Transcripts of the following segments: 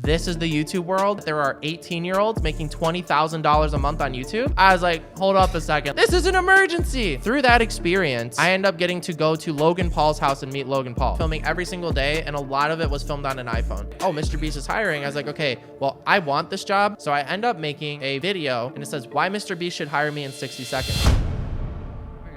this is the YouTube world. There are 18-year-olds making $20,000 a month on YouTube. I was like, hold up a second. This is an emergency. Through that experience, I end up getting to go to Logan Paul's house and meet Logan Paul, filming every single day. And a lot of it was filmed on an iPhone. Oh, MrBeast is hiring. I was like, okay, well, I want this job. So I end up making a video and it says why MrBeast should hire me in 60 seconds. All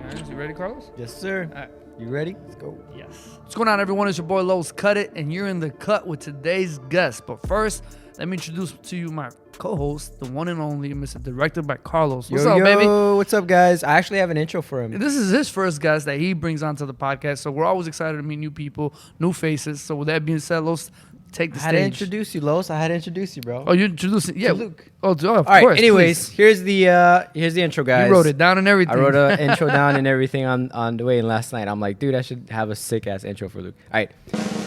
right, guys, you ready, Carlos? Yes, sir. All right. You ready? Let's go. Yes. What's going on, everyone? It's your boy Lowe's Cut It, and you're in the cut with today's guest. But first, let me introduce to you my co-host, the one and only Mr. Directed by Carlos. What's up, baby? What's up, guys? I actually have an intro for him. This is his first guest that he brings onto the podcast, so we're always excited to meet new people, new faces. So with that being said, Los, take the I had to stage. introduce you, Los. I had to introduce you, bro. Oh, you're introducing? Yeah, Luke. Oh, of All right. course. Anyways, please. here's the intro, guys. You wrote it down and everything. I wrote an intro down and everything on the way. And last night, I'm like, dude, I should have a sick ass intro for Luke. All right,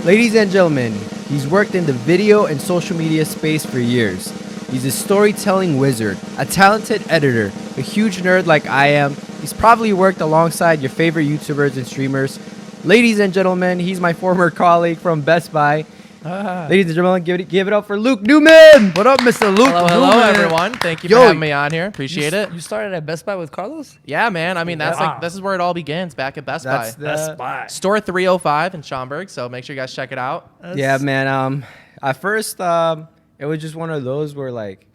ladies and gentlemen, he's worked in the video and social media space for years. He's a storytelling wizard, a talented editor, a huge nerd like I am. He's probably worked alongside your favorite YouTubers and streamers. Ladies and gentlemen, he's my former colleague from Best Buy. Ladies and gentlemen, give it up for Luke Newman. What up, Mr. Luke? Hello, Newman? everyone. Thank you for having me on here. Appreciate it. You started at Best Buy with Carlos? Yeah, man. I mean, that's Wow. like, this is where it all begins, back at Best Buy. Best Buy. Store 305 in Schaumburg, so make sure you guys check it out. Yeah, man. At first, it was just one of those where like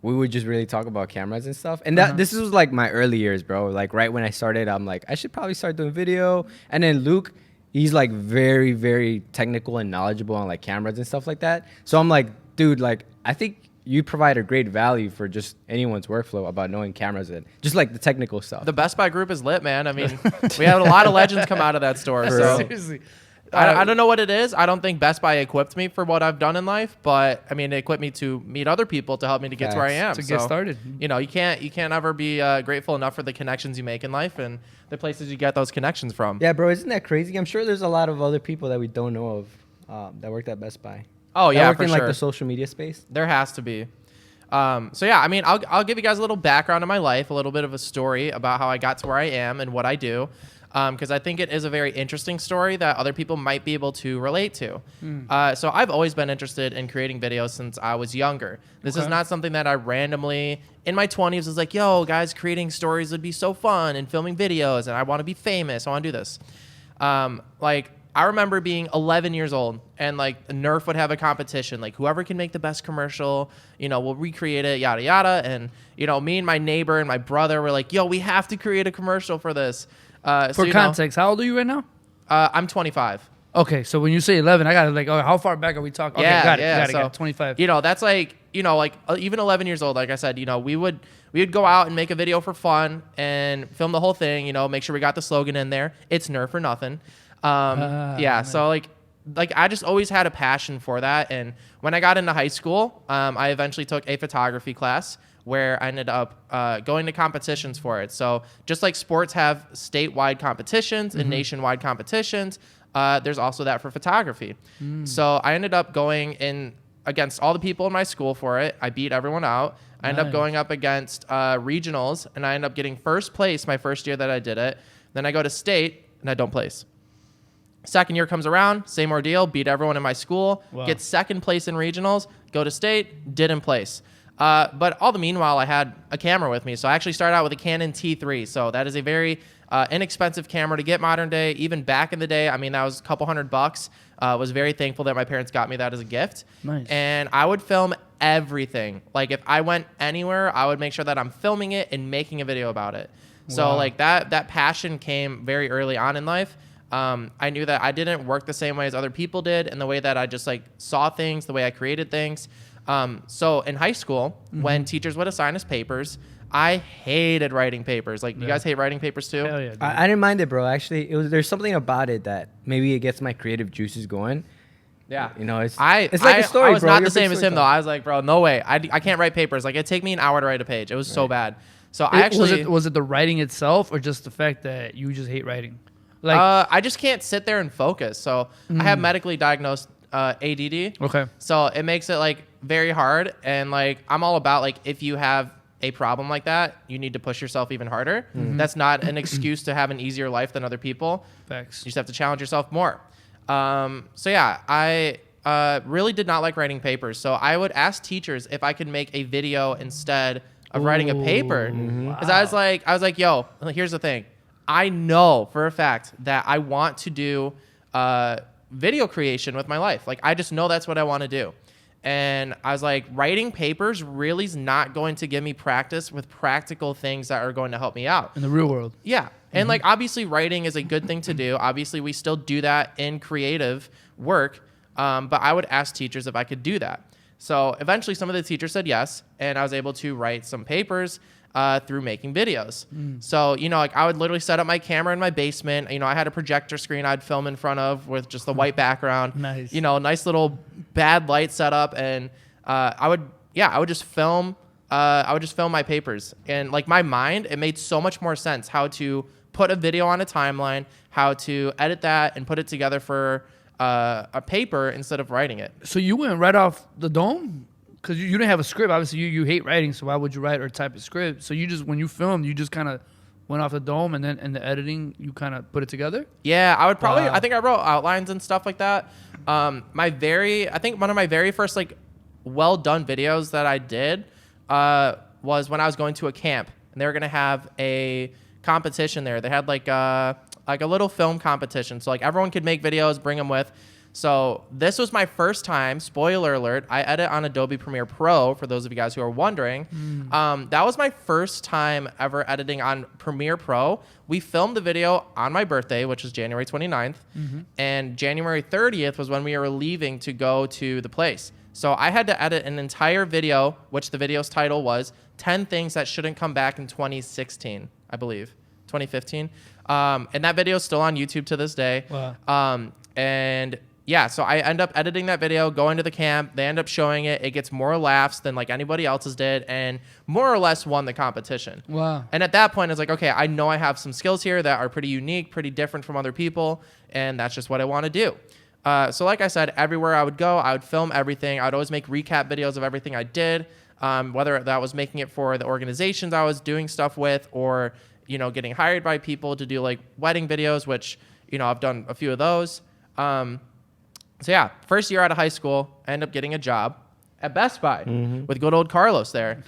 we would just really talk about cameras and stuff. And this was like my early years, bro. Like right when I started, I'm like, I should probably start doing video. And then Luke, he's like very, very technical and knowledgeable on like cameras and stuff like that. So I'm like, dude, like I think you provide a great value for just anyone's workflow about knowing cameras and just like the technical stuff. The Best Buy group is lit, man. I mean, we had a lot of legends come out of that store. So Seriously. I don't know what it is. I don't think Best Buy equipped me for what I've done in life, but I mean, it equipped me to meet other people to help me to get to where I am. To get started. You know, you can't ever be grateful enough for the connections you make in life and the places you get those connections from. Yeah, bro, isn't that crazy? I'm sure there's a lot of other people that we don't know of that worked at Best Buy. Oh yeah, that worked for in sure. like the social media space. There has to be. So yeah, I mean, I'll give you guys a little background of my life, a little bit of a story about how I got to where I am and what I do. Because I think it is a very interesting story that other people might be able to relate to. So I've always been interested in creating videos since I was younger. This is not something that I randomly, in my 20s, was like, yo, guys, creating stories would be so fun and filming videos, and I want to be famous. I want to do this. Like, I remember being 11 years old, and like Nerf would have a competition. Like, whoever can make the best commercial, you know, we'll recreate it, yada, yada. And, you know, me and my neighbor and my brother were like, yo, we have to create a commercial for this. For context, how old are you right now? I'm 25. Okay, so when you say 11, I got to like, oh, how far back are we talking? Okay, got it. 25. You know, that's like, you know, like even 11 years old, like I said, you know, we would go out and make a video for fun and film the whole thing, you know, make sure we got the slogan in there. It's Nerf or nothing. Yeah, man. So like I just always had a passion for that. And when I got into high school, I eventually took a photography class where I ended up going to competitions for it. So just like sports have statewide competitions and nationwide competitions, there's also that for photography. So I ended up going in against all the people in my school for it. I beat everyone out. I ended up going up against regionals, and I ended up getting first place my first year that I did it. Then I go to state, and I don't place. Second year comes around, same ordeal, beat everyone in my school, get second place in regionals, go to state, didn't place. But all the meanwhile, I had a camera with me. So I actually started out with a Canon T3. So that is a very inexpensive camera to get modern day. Even back in the day, I mean, that was a couple $100. Was very thankful that my parents got me that as a gift. Nice. And I would film everything. Like if I went anywhere, I would make sure that I'm filming it and making a video about it. So like that passion came very early on in life. I knew that I didn't work the same way as other people did, and the way that I just like saw things, the way I created things. So in high school, when teachers would assign us papers, I hated writing papers. Like, you guys hate writing papers too? Hell yeah, dude. I didn't mind it, bro. Actually, there's something about it that maybe it gets my creative juices going. Yeah. You know, it's like a story, I was bro. not You're the a same big as him, though. storyteller. I was like, bro, no way. I can't write papers. Like, it'd take me an hour to write a page. It was so bad. So I actually... Was it the writing itself, or just the fact that you just hate writing? Like, I just can't sit there and focus. So I have medically diagnosed ADD. Okay. So it makes it like very hard. And like, I'm all about like, if you have a problem like that, you need to push yourself even harder. That's not an excuse to have an easier life than other people. Facts. You just have to challenge yourself more. So yeah, I really did not like writing papers. So I would ask teachers if I could make a video instead of writing a paper. Because I was like, yo, here's the thing. I know for a fact that I want to do video creation with my life. Like, I just know that's what I want to do. And I was like, writing papers really is not going to give me practice with practical things that are going to help me out. In the real world. Yeah. And like, obviously writing is a good thing to do. Obviously we still do that in creative work. But I would ask teachers if I could do that. So eventually some of the teachers said yes. And I was able to write some papers through making videos. So, you know, like I would literally set up my camera in my basement. You know, I had a projector screen I'd film in front of with just the white background. Nice. You know, nice little bad light setup. And I would just film my papers. And like my mind, it made so much more sense how to put a video on a timeline, how to edit that and put it together for a paper instead of writing it. So you went right off the dome? Because you didn't have a script. Obviously, you hate writing, so why would you write or type a script? So you just, when you filmed, you just kind of went off the dome, and then in the editing, you kind of put it together? Yeah, I would probably, I think I wrote outlines and stuff like that. I think one of my very first, like, well-done videos that I did was when I was going to a camp, and they were going to have a competition there. They had, like a little film competition, so, like, everyone could make videos, bring them with. So this was my first time, spoiler alert, I edit on Adobe Premiere Pro, for those of you guys who are wondering. That was my first time ever editing on Premiere Pro. We filmed the video on my birthday, which was January 29th, and January 30th was when we were leaving to go to the place. So I had to edit an entire video, which the video's title was 10 Things That Shouldn't Come Back in 2016, I believe, 2015. And that video is still on YouTube to this day. Wow. And yeah, so I end up editing that video, going to the camp. They end up showing it. It gets more laughs than like anybody else's did, and more or less won the competition. Wow. And at that point, I was like, okay, I know I have some skills here that are pretty unique, pretty different from other people, and that's just what I want to do. So like I said, everywhere I would go, I would film everything. I would always make recap videos of everything I did, whether that was making it for the organizations I was doing stuff with, or, you know, getting hired by people to do like wedding videos, which, you know, I've done a few of those. So yeah, first year out of high school, I ended up getting a job at Best Buy with good old Carlos there.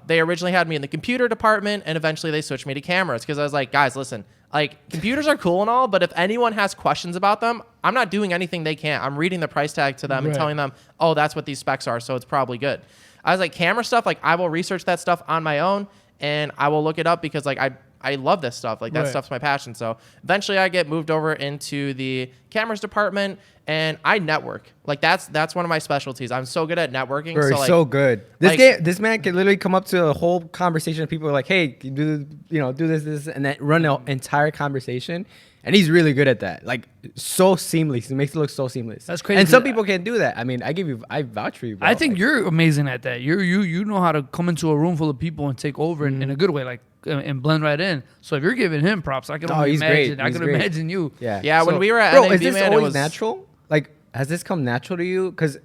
They originally had me in the computer department, and eventually they switched me to cameras because I was like, guys, listen, like, computers are cool and all, but if anyone has questions about them, I'm not doing anything they can't. I'm reading the price tag to them and telling them, oh, that's what these specs are, so it's probably good. I was like, camera stuff, like, I will research that stuff on my own, and I will look it up because, like, I love this stuff. Like, that stuff's my passion. So eventually I get moved over into the cameras department, and I network. Like, that's one of my specialties. I'm so good at networking. Bro, so, like, so good. This man can literally come up to a whole conversation of people like, hey, do this, and then run an entire conversation. And he's really good at that. Like, so seamless. He makes it look so seamless. That's crazy. And some people can't do that. I mean, I vouch for you, bro. I think you're amazing at that. You know how to come into a room full of people and take over in a good way, like, and blend right in. So if you're giving him props, I can only imagine. I can imagine you. Yeah. So, when we were at bro, NAB, is this man, always natural? Like, has this come natural to you? Because,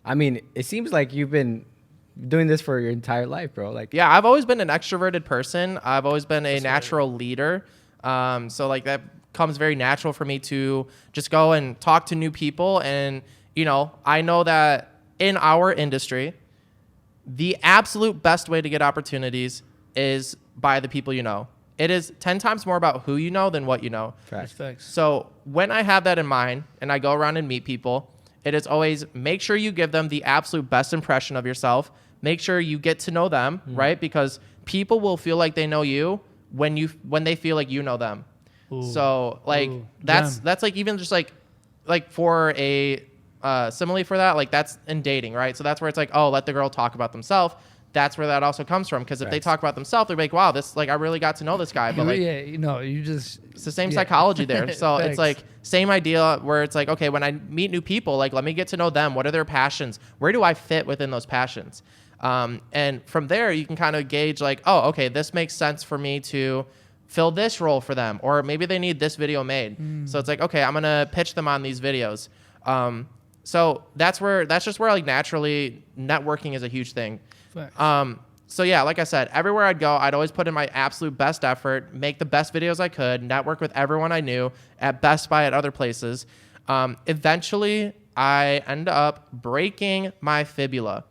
I mean, it seems like you've been doing this for your entire life, bro. Like, yeah, I've always been an extroverted person. I've always been a natural leader. So like that comes very natural for me to just go and talk to new people. And, you know, I know that in our industry, the absolute best way to get opportunities is by the people you know. It is 10 times more about who you know than what you know. Facts. So when I have that in mind and I go around and meet people, it is always make sure you give them the absolute best impression of yourself. Make sure you get to know them, right? Because people will feel like they know you when they feel like you know them. Ooh. So like that's like even just like for a simile for that, like that's in dating, right? So that's where it's like, oh, let the girl talk about themselves. That's where that also comes from, because if they talk about themselves, they're like, wow, this, like, I really got to know this guy. But like, it's the same psychology there. So it's like same idea where it's like, okay, when I meet new people, like, let me get to know them. What are their passions? Where do I fit within those passions? And from there, you can kind of gauge like, oh, okay, this makes sense for me to fill this role for them, or maybe they need this video made. So it's like, okay, I'm gonna pitch them on these videos. So that's just where like naturally networking is a huge thing. So yeah, like I said, everywhere I'd go, I'd always put in my absolute best effort, make the best videos I could, network with everyone I knew at Best Buy, at other places. Eventually, I end up breaking my fibula,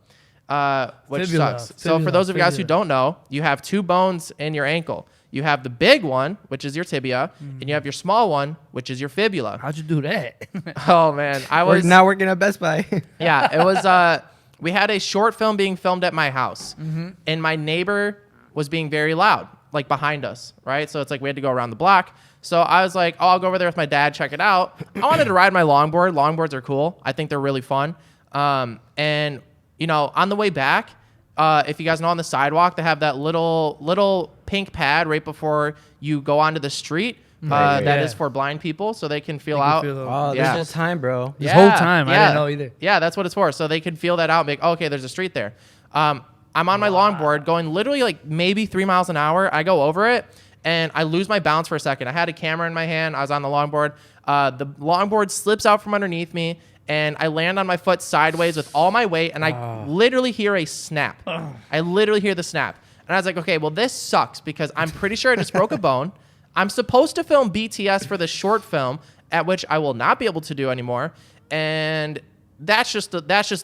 which Fibula, sucks. So for those of you guys who fibula. don't know, you have 2 bones in your ankle. You have the big one, which is your tibia, and you have your small one, which is your fibula. How'd you do that? Oh man, I We're was now working at Best Buy. yeah, it was we had a short film being filmed at my house, and my neighbor was being very loud, like behind us, right? So it's like we had to go around the block. So I was like, oh, I'll go over there with my dad, check it out. I wanted to ride my longboard. Longboards are cool. I think they're really fun. And you know, on the way back, if you guys know, on the sidewalk, they have that little pink pad right before you go onto the street. That is for blind people, so they can feel out. Oh, Yeah. this whole time, bro. This whole time, I didn't know either. Yeah, that's what it's for. So they can feel that out and be like, oh, okay, there's a street there. I'm on my longboard going literally like maybe 3 miles an hour. I go over it and I lose my balance for a second. I had a camera in my hand. I was on the longboard. The longboard slips out from underneath me and I land on my foot sideways with all my weight and I literally hear a snap. I literally hear the snap. And I was like, okay, well, this sucks because I'm pretty sure I just broke a bone. I'm supposed to film BTS for the short film, at which I will not be able to do anymore. And that's just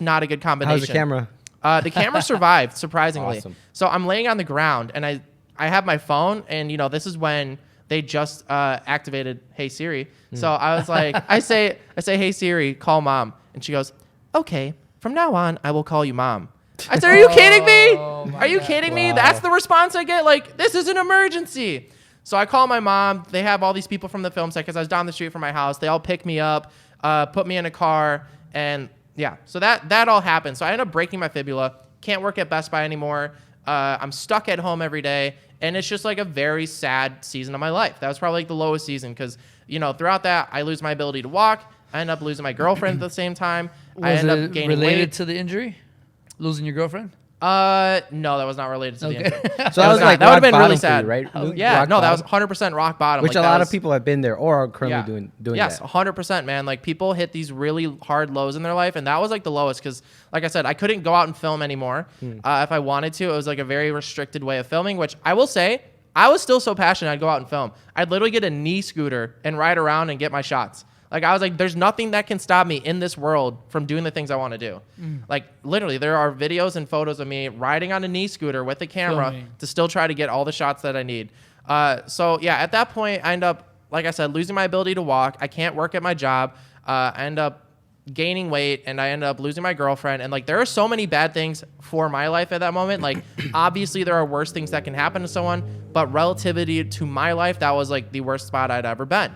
not a good combination. How's the camera? The camera survived, surprisingly. Awesome. So I'm laying on the ground, and I have my phone, and, you know, this is when they just activated Hey Siri. So I was like, I say, Hey Siri, call mom. And she goes, okay, from now on, I will call you mom. I said, are you kidding me? Are you kidding me? That's the response I get? Like, this is an emergency. So I call my mom. They have all these people from the film set because I was down the street from my house. They all pick me up, put me in a car, and yeah. So that all happened. So I ended up breaking my fibula. Can't work at Best Buy anymore. I'm stuck at home every day, and it's just like a very sad season of my life. That was probably like the lowest season because, you know, throughout that, I lose my ability to walk. I end up losing my girlfriend at the same time. I Was end up it gaining related weight. to the injury? Losing your girlfriend? No, that was not related to the injury. So that was like that would have been really rock bottom for sad, you, right? Luke? Yeah, Rock no, that was bottom? 100% rock bottom. Which Like, a that lot was- of people have been there or are currently doing yes, that. 100%, man. Like, people hit these really hard lows in their life, and that was like the lowest because, like I said, I couldn't go out and film anymore if I wanted to. It was like a very restricted way of filming, which I will say, I was still so passionate I'd go out and film. I'd literally get a knee scooter and ride around and get my shots. Like, I was like, there's nothing that can stop me in this world from doing the things I want to do. Like, literally, there are videos and photos of me riding on a knee scooter with a camera Filming. to still try to get all the shots that I need. So, yeah, at that point, I end up, like I said, losing my ability to walk. I can't work at my job. I end up gaining weight, and I end up losing my girlfriend. And, like, there are so many bad things for my life at that moment. Like, obviously, there are worse things that can happen to someone, but relativity to my life, that was, like, the worst spot I'd ever been.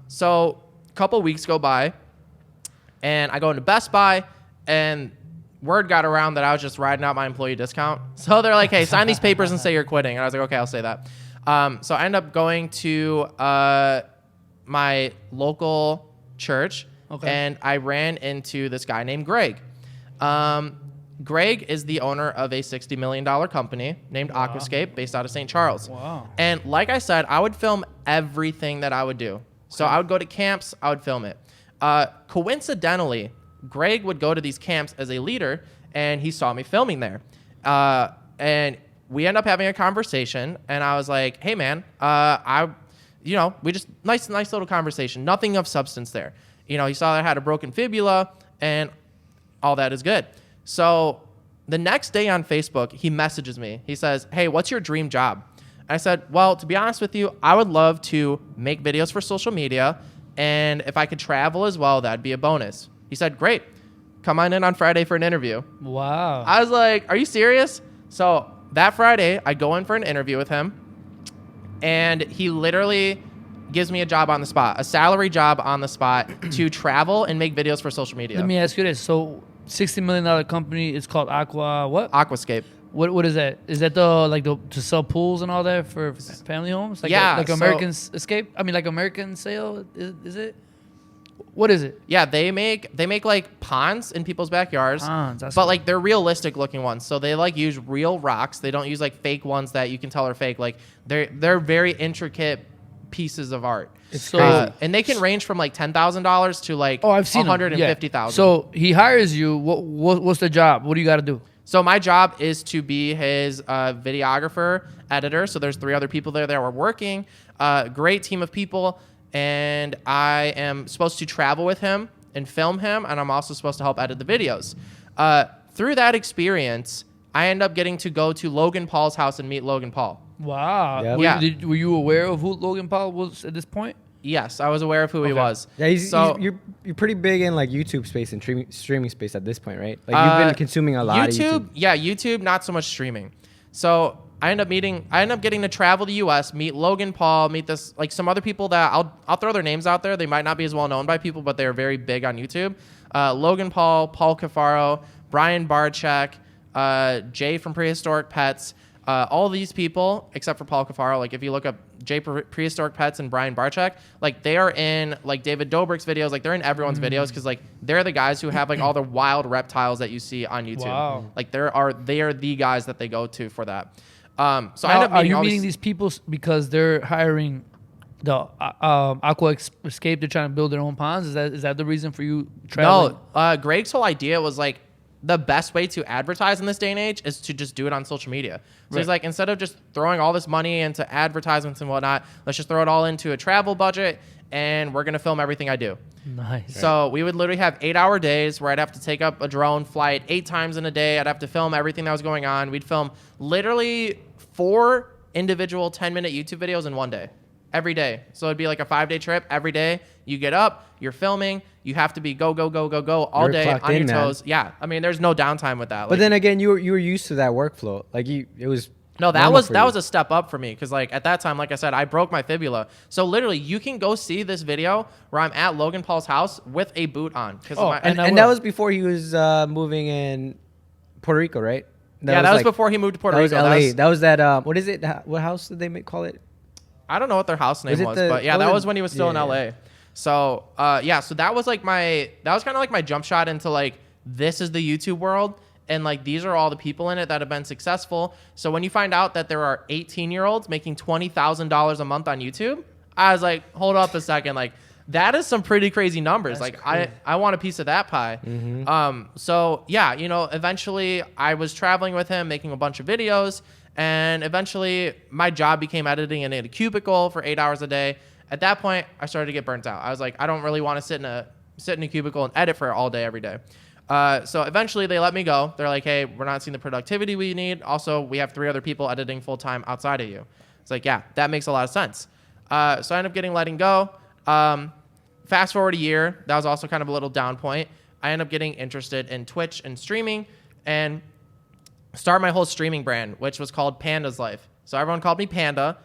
So a couple weeks go by, and I go into Best Buy, and word got around that I was just riding out my employee discount. So they're like, hey, sign these papers and say you're quitting. And I was like, okay, I'll say that. So I end up going to my local church, and I ran into this guy named Greg. Greg is the owner of a $60 million company named Aquascape based out of St. Charles. Wow. And like I said, I would film everything that I would do. So I would go to camps, I would film it. Coincidentally, Greg would go to these camps as a leader, and he saw me filming there. And we end up having a conversation, and I was like, hey, man, we just, nice little conversation. Nothing of substance there. You know, he saw that I had a broken fibula, and all that is good. So the next day on Facebook, he messages me. He says, hey, what's your dream job? I said, well, to be honest with you, I would love to make videos for social media, and if I could travel as well, that'd be a bonus. He said, great. Come on in Friday for an interview. Wow. I was like, are you serious? So that Friday, I go in for an interview with him, and he literally gives me a job on the spot, a salary job on the spot to travel and make videos for social media. Let me ask you this. So $60 million company is called Aquascape. What is that? Is that to sell pools and all that for family homes? Like like American Escape? I mean, like American Sale? Is it? What is it? Yeah, they make like ponds in people's backyards, but like they're realistic looking ones. So they like use real rocks. They don't use like fake ones that you can tell are fake. Like they're very intricate pieces of art. It's crazy. And they can range from like $10,000 to like I've seen $150,000. Yeah. So he hires you. What's the job? What do you got to do? So my job is to be his videographer, editor. So there's 3 other people there that were working. Great team of people. And I am supposed to travel with him and film him, and I'm also supposed to help edit the videos. Through that experience, I end up getting to go to Logan Paul's house and meet Logan Paul. Wow. Yep. Were you aware of who Logan Paul was at this point? Yes, I was aware of who he was. Yeah, you're pretty big in like YouTube space and streaming space at this point, right? Like you've been consuming a lot of YouTube. Yeah, YouTube, not so much streaming. So I end up getting to travel to US, meet Logan Paul, meet like some other people that I'll throw their names out there. They might not be as well known by people, but they're very big on YouTube. Logan Paul, Paul Cafaro, Brian Barczyk, Jay from Prehistoric Pets, all these people, except for Paul Cafaro, like if you look up Jay Prehistoric Pets and Brian Barczyk, like they are in like David Dobrik's videos, like they're in everyone's videos because like they're the guys who have like all the wild reptiles that you see on YouTube. Wow. Like they are the guys that they go to for that. So now, I end up meeting meeting these people because they're hiring the Aquascape? They're trying to build their own ponds. Is that the reason for you traveling? No, Greg's whole idea was like the best way to advertise in this day and age is to just do it on social media. So he's like, instead of just throwing all this money into advertisements and whatnot, let's just throw it all into a travel budget, and we're gonna film everything I do. Nice. So we would literally have 8-hour days where I'd have to take up a drone flight 8 times in a day. I'd have to film everything that was going on. We'd film literally 4 individual 10-minute YouTube videos in one day, every day. So it'd be like a 5-day trip. Every day you get up, you're filming, you have to be go all day on your toes. Man. Yeah, I mean, there's no downtime with that. Like, but then again, you were used to that workflow. Like it was. No, that was a step up for me because like at that time, like I said, I broke my fibula. So literally, you can go see this video where I'm at Logan Paul's house with a boot on. And that was before he was moving in Puerto Rico, right? That was before he moved to Puerto Rico. That was LA. What is it? What house did they call it? I don't know what their house name was, but yeah, that was when he was still in LA. So so that was like kind of like my jump shot into like, this is the YouTube world. And like, these are all the people in it that have been successful. So when you find out that there are 18-year-olds making $20,000 a month on YouTube, I was like, hold up a second. Like, that is some pretty crazy numbers. That's like, cool. I want a piece of that pie. Mm-hmm. So yeah, eventually I was traveling with him, making a bunch of videos. And eventually my job became editing in a cubicle for 8 hours a day. At that point, I started to get burnt out. I was like, I don't really want to sit in a cubicle and edit for all day, every day. So eventually they let me go. They're like, hey, we're not seeing the productivity we need. Also, we have 3 other people editing full time outside of you. It's like, yeah, that makes a lot of sense. So I ended up letting go. Fast forward a year. That was also kind of a little down point. I ended up getting interested in Twitch and streaming and start my whole streaming brand, which was called Panda's Life. So everyone called me Panda,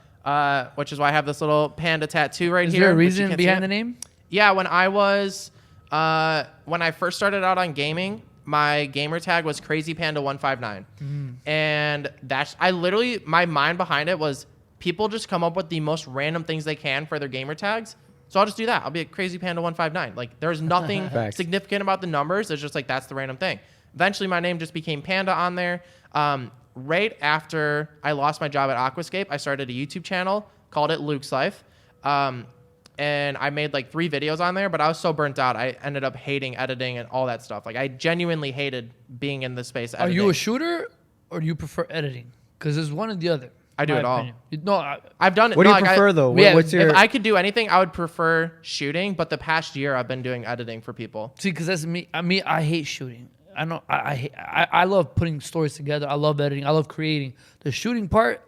which is why I have this little panda tattoo right here. Is there a reason behind the name? Yeah, when I first started out on gaming, my gamer tag was CrazyPanda159. And my mind behind it was people just come up with the most random things they can for their gamer tags. So I'll just do that. I'll be a CrazyPanda159. Like, there's nothing significant about the numbers. It's just like, that's the random thing. Eventually, my name just became Panda on there. Right after I lost my job at Aquascape, I started a YouTube channel, called it Luke's Life. And I made like 3 videos on there, but I was so burnt out. I ended up hating editing and all that stuff. Like, I genuinely hated being in this space editing. Are you a shooter or do you prefer editing? Because there's one or the other. I do it all. No, I've done it. What do you prefer though? What's your... If I could do anything, I would prefer shooting. But the past year, I've been doing editing for people. See, because that's me. I hate shooting. I love putting stories together. I love editing. I love creating. The shooting part,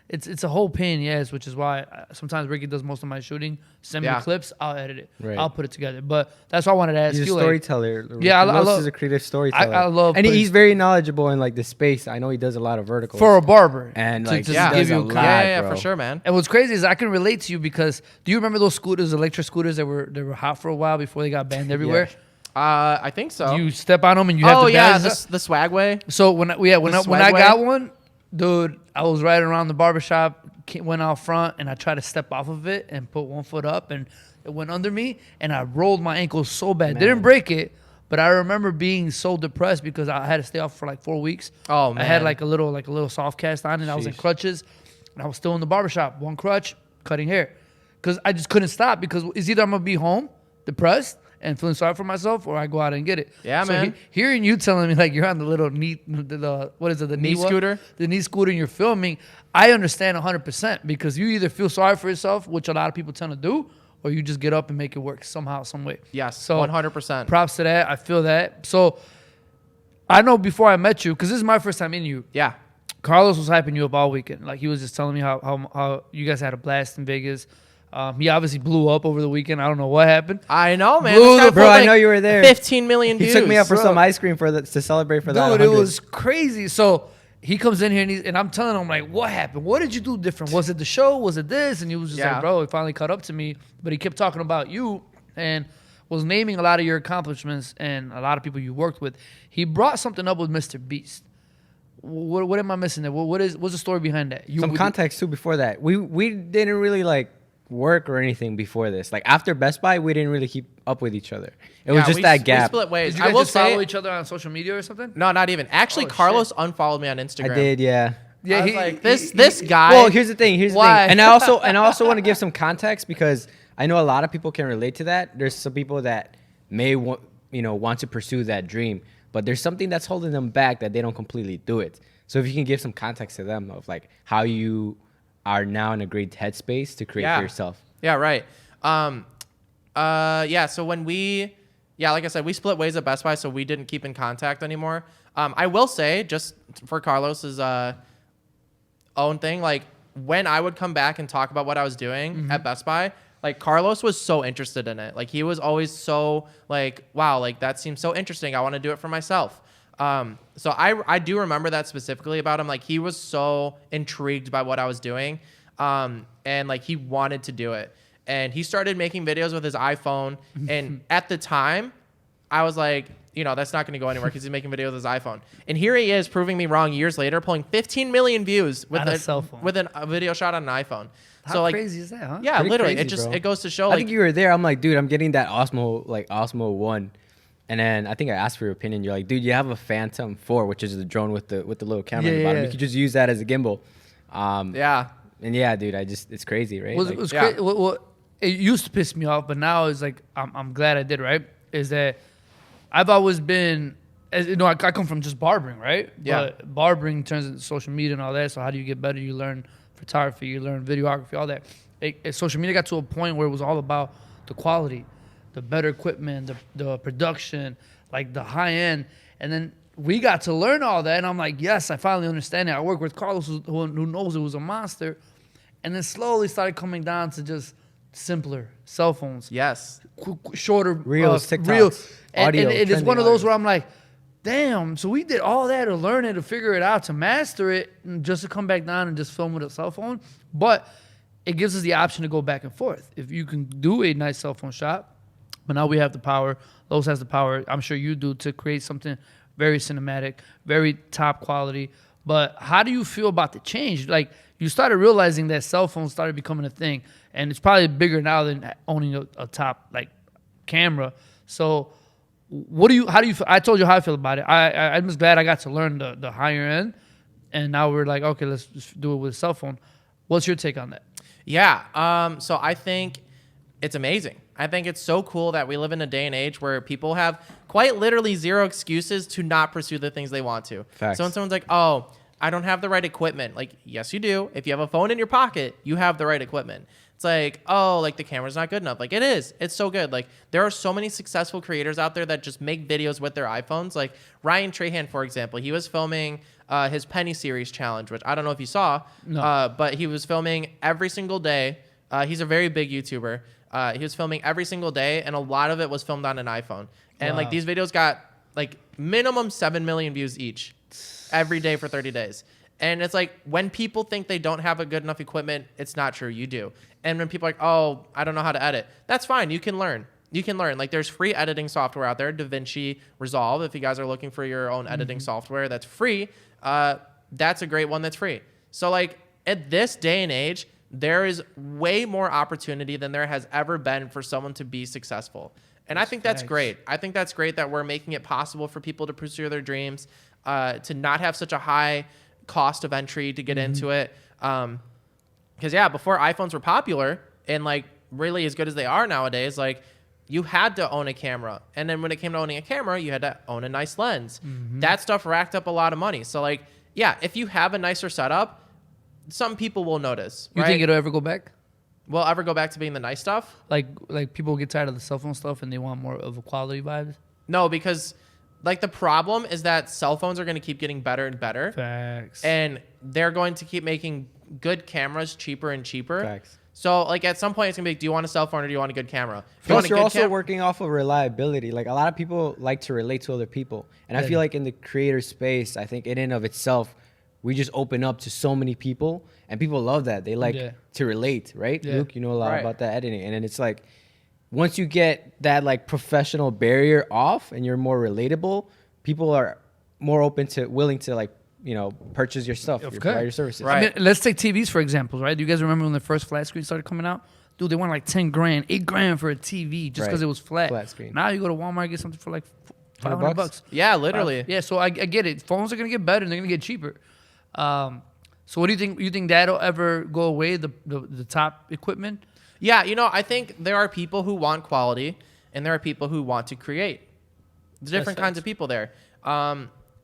it's a whole pain in the ass, which is why sometimes Ricky does most of my shooting. Send me the clips, I'll edit it. Right. I'll put it together. But that's why I wanted to ask you. He's a storyteller. Yeah, I love. He's a creative storyteller. I love, and he's very knowledgeable in like the space. I know he does a lot of verticals for a barber, and like to give you for sure, man. And what's crazy is I can relate to you because do you remember those scooters, electric scooters that were hot for a while before they got banned everywhere? I think so. You step on them and you have to the Swagway. So when I got one, dude, I was riding around the barbershop, went out front, and I tried to step off of it and put one foot up, and it went under me, and I rolled my ankle so bad. Man. Didn't break it, but I remember being so depressed because I had to stay off for like 4 weeks. Oh man! I had like a little soft cast on, and I was in crutches, and I was still in the barbershop, one crutch, cutting hair, because I just couldn't stop because it's either I'm gonna be home depressed and feeling sorry for myself, or I go out and get it. Yeah, so man. Hearing you telling me like you're on the little knee scooter, the knee scooter, and you're filming, I understand 100% because you either feel sorry for yourself, which a lot of people tend to do, or you just get up and make it work somehow, some way. Yes, so 100%. Props to that. I feel that. So I know before I met you, because this is my first time meeting you. Yeah. Carlos was hyping you up all weekend. Like, he was just telling me how you guys had a blast in Vegas. He obviously blew up over the weekend. I don't know what happened. I know, man. Bro, I know you were there. 15 million views. He took me out for some ice cream to celebrate for that. Dude, it was crazy. So he comes in here and I'm telling him, like, what happened? What did you do different? Was it the show? Was it this? And he was just like, bro, he finally caught up to me. But he kept talking about you and was naming a lot of your accomplishments and a lot of people you worked with. He brought something up with MrBeast. What am I missing there? What's the story behind that? Some context too before that. We didn't really like work or anything before this. Like after Best Buy, we didn't really keep up with each other. It was just that gap. We split ways. Did you guys just follow each other on social media or something? No, not even. Actually, Carlos unfollowed me on Instagram. I did, yeah. Yeah, I was like, this guy. Well, here's the thing. And I also want to give some context because I know a lot of people can relate to that. There's some people that may want to pursue that dream, but there's something that's holding them back that they don't completely do it. So if you can give some context to them of like how you are now in a great headspace to create for yourself. Yeah, right. So when like I said, we split ways at Best Buy, so we didn't keep in contact anymore. I will say, just for Carlos's own thing, like when I would come back and talk about what I was doing at Best Buy, like Carlos was so interested in it. Like he was always so like, wow, like that seems so interesting. I want to do it for myself. So I do remember that specifically about him. Like he was so intrigued by what I was doing. And like he wanted to do it. And he started making videos with his iPhone. And at the time, I was like, that's not going to go anywhere because he's making videos with his iPhone. And here he is proving me wrong years later, pulling 15 million views with a cell phone, with a video shot on an iPhone. How crazy is that, huh? Yeah, Pretty literally. crazy, It goes to show. I think you were there. I'm like, dude, I'm getting that Osmo 1. And then I think I asked for your opinion. You're like, dude, you have a Phantom 4, which is the drone with the little camera in the bottom. You could just use that as a gimbal. And yeah, dude, it's crazy, right? It was crazy. It used to piss me off, but now it's like I'm glad I did, right? Is that I've always been, I come from just barbering, right? Yeah. But barbering turns into social media and all that. So how do you get better? You learn photography, you learn videography, all that. Social media got to a point where it was all about the quality, the better equipment, the production, like the high end. And then we got to learn all that. And I'm like, yes, I finally understand it. I work with Carlos, who knows it was a monster. And then slowly started coming down to just simpler cell phones. Yes. Shorter. Reels, TikToks, reels. audio. And it's one of those where I'm like, damn, so we did all that to learn it, to figure it out, to master it, and just to come back down and just film with a cell phone. But it gives us the option to go back and forth. If you can do a nice cell phone shot, but now we have the power, Los has the power, I'm sure you do, to create something very cinematic, very top quality. But how do you feel about the change? Like, you started realizing that cell phones started becoming a thing, and it's probably bigger now than owning a top like camera. So how do you feel? I told you how I feel about it. I'm just glad I got to learn the higher end, and now we're like, okay, let's just do it with a cell phone. What's your take on that? Yeah. So I think it's amazing. I think it's so cool that we live in a day and age where people have quite literally zero excuses to not pursue the things they want to. Facts. So when someone's like, oh, I don't have the right equipment. Like, yes, you do. If you have a phone in your pocket, you have the right equipment. It's like, oh, like the camera's not good enough. Like, it is. It's so good. Like, there are so many successful creators out there that just make videos with their iPhones. Like Ryan Trahan, for example, he was filming his Penny Series challenge, which I don't know if you saw, but he was filming every single day. He's a very big YouTuber. He was filming every single day, and a lot of it was filmed on an iPhone. And like these videos got like minimum 7 million views each every day for 30 days. And it's like, when people think they don't have a good enough equipment, it's not true. You do. And when people are like, oh, I don't know how to edit, that's fine. You can learn. Like, there's free editing software out there, DaVinci Resolve. If you guys are looking for your own editing software that's free, that's a great one that's free. So like, at this day and age, there is way more opportunity than there has ever been for someone to be successful. And I think that's great. I think that's great that we're making it possible for people to pursue their dreams, to not have such a high cost of entry to get into it. Because before iPhones were popular and like really as good as they are nowadays, like you had to own a camera. And then when it came to owning a camera, you had to own a nice lens. That stuff racked up a lot of money. So like, if you have a nicer setup, some people will notice. You think it'll ever go back? will ever go back to being the nice stuff. Like people get tired of the cell phone stuff and they want more of a quality vibe. No, because like the problem is that cell phones are going to keep getting better and better. Facts. And they're going to keep making good cameras cheaper and cheaper. Facts. So like at some point it's going to be, do you want a cell phone or do you want a good camera? Plus, you're also working off of reliability. Like a lot of people like to relate to other people. And I feel like in the creator space, I think in and of itself, we just open up to so many people and people love that. They like to relate, right? Yeah. Luke, you know a lot about that editing. And then it's like, once you get that like professional barrier off and you're more relatable, people are more willing to like, you know, purchase your stuff, your services. Right. I mean, let's take TVs for example, right? Do you guys remember when the first flat screen started coming out? Dude, they went like 10 grand, 8 grand for a TV just because it was flat. Flat screen. Now you go to Walmart, get something for like $500. Yeah, literally. Yeah, so I get it. Phones are going to get better and they're going to get cheaper. So what do you think? You think that'll ever go away, the top equipment? Yeah, you know, I think there are people who want quality and there are people who want to create. There's different kinds of people there.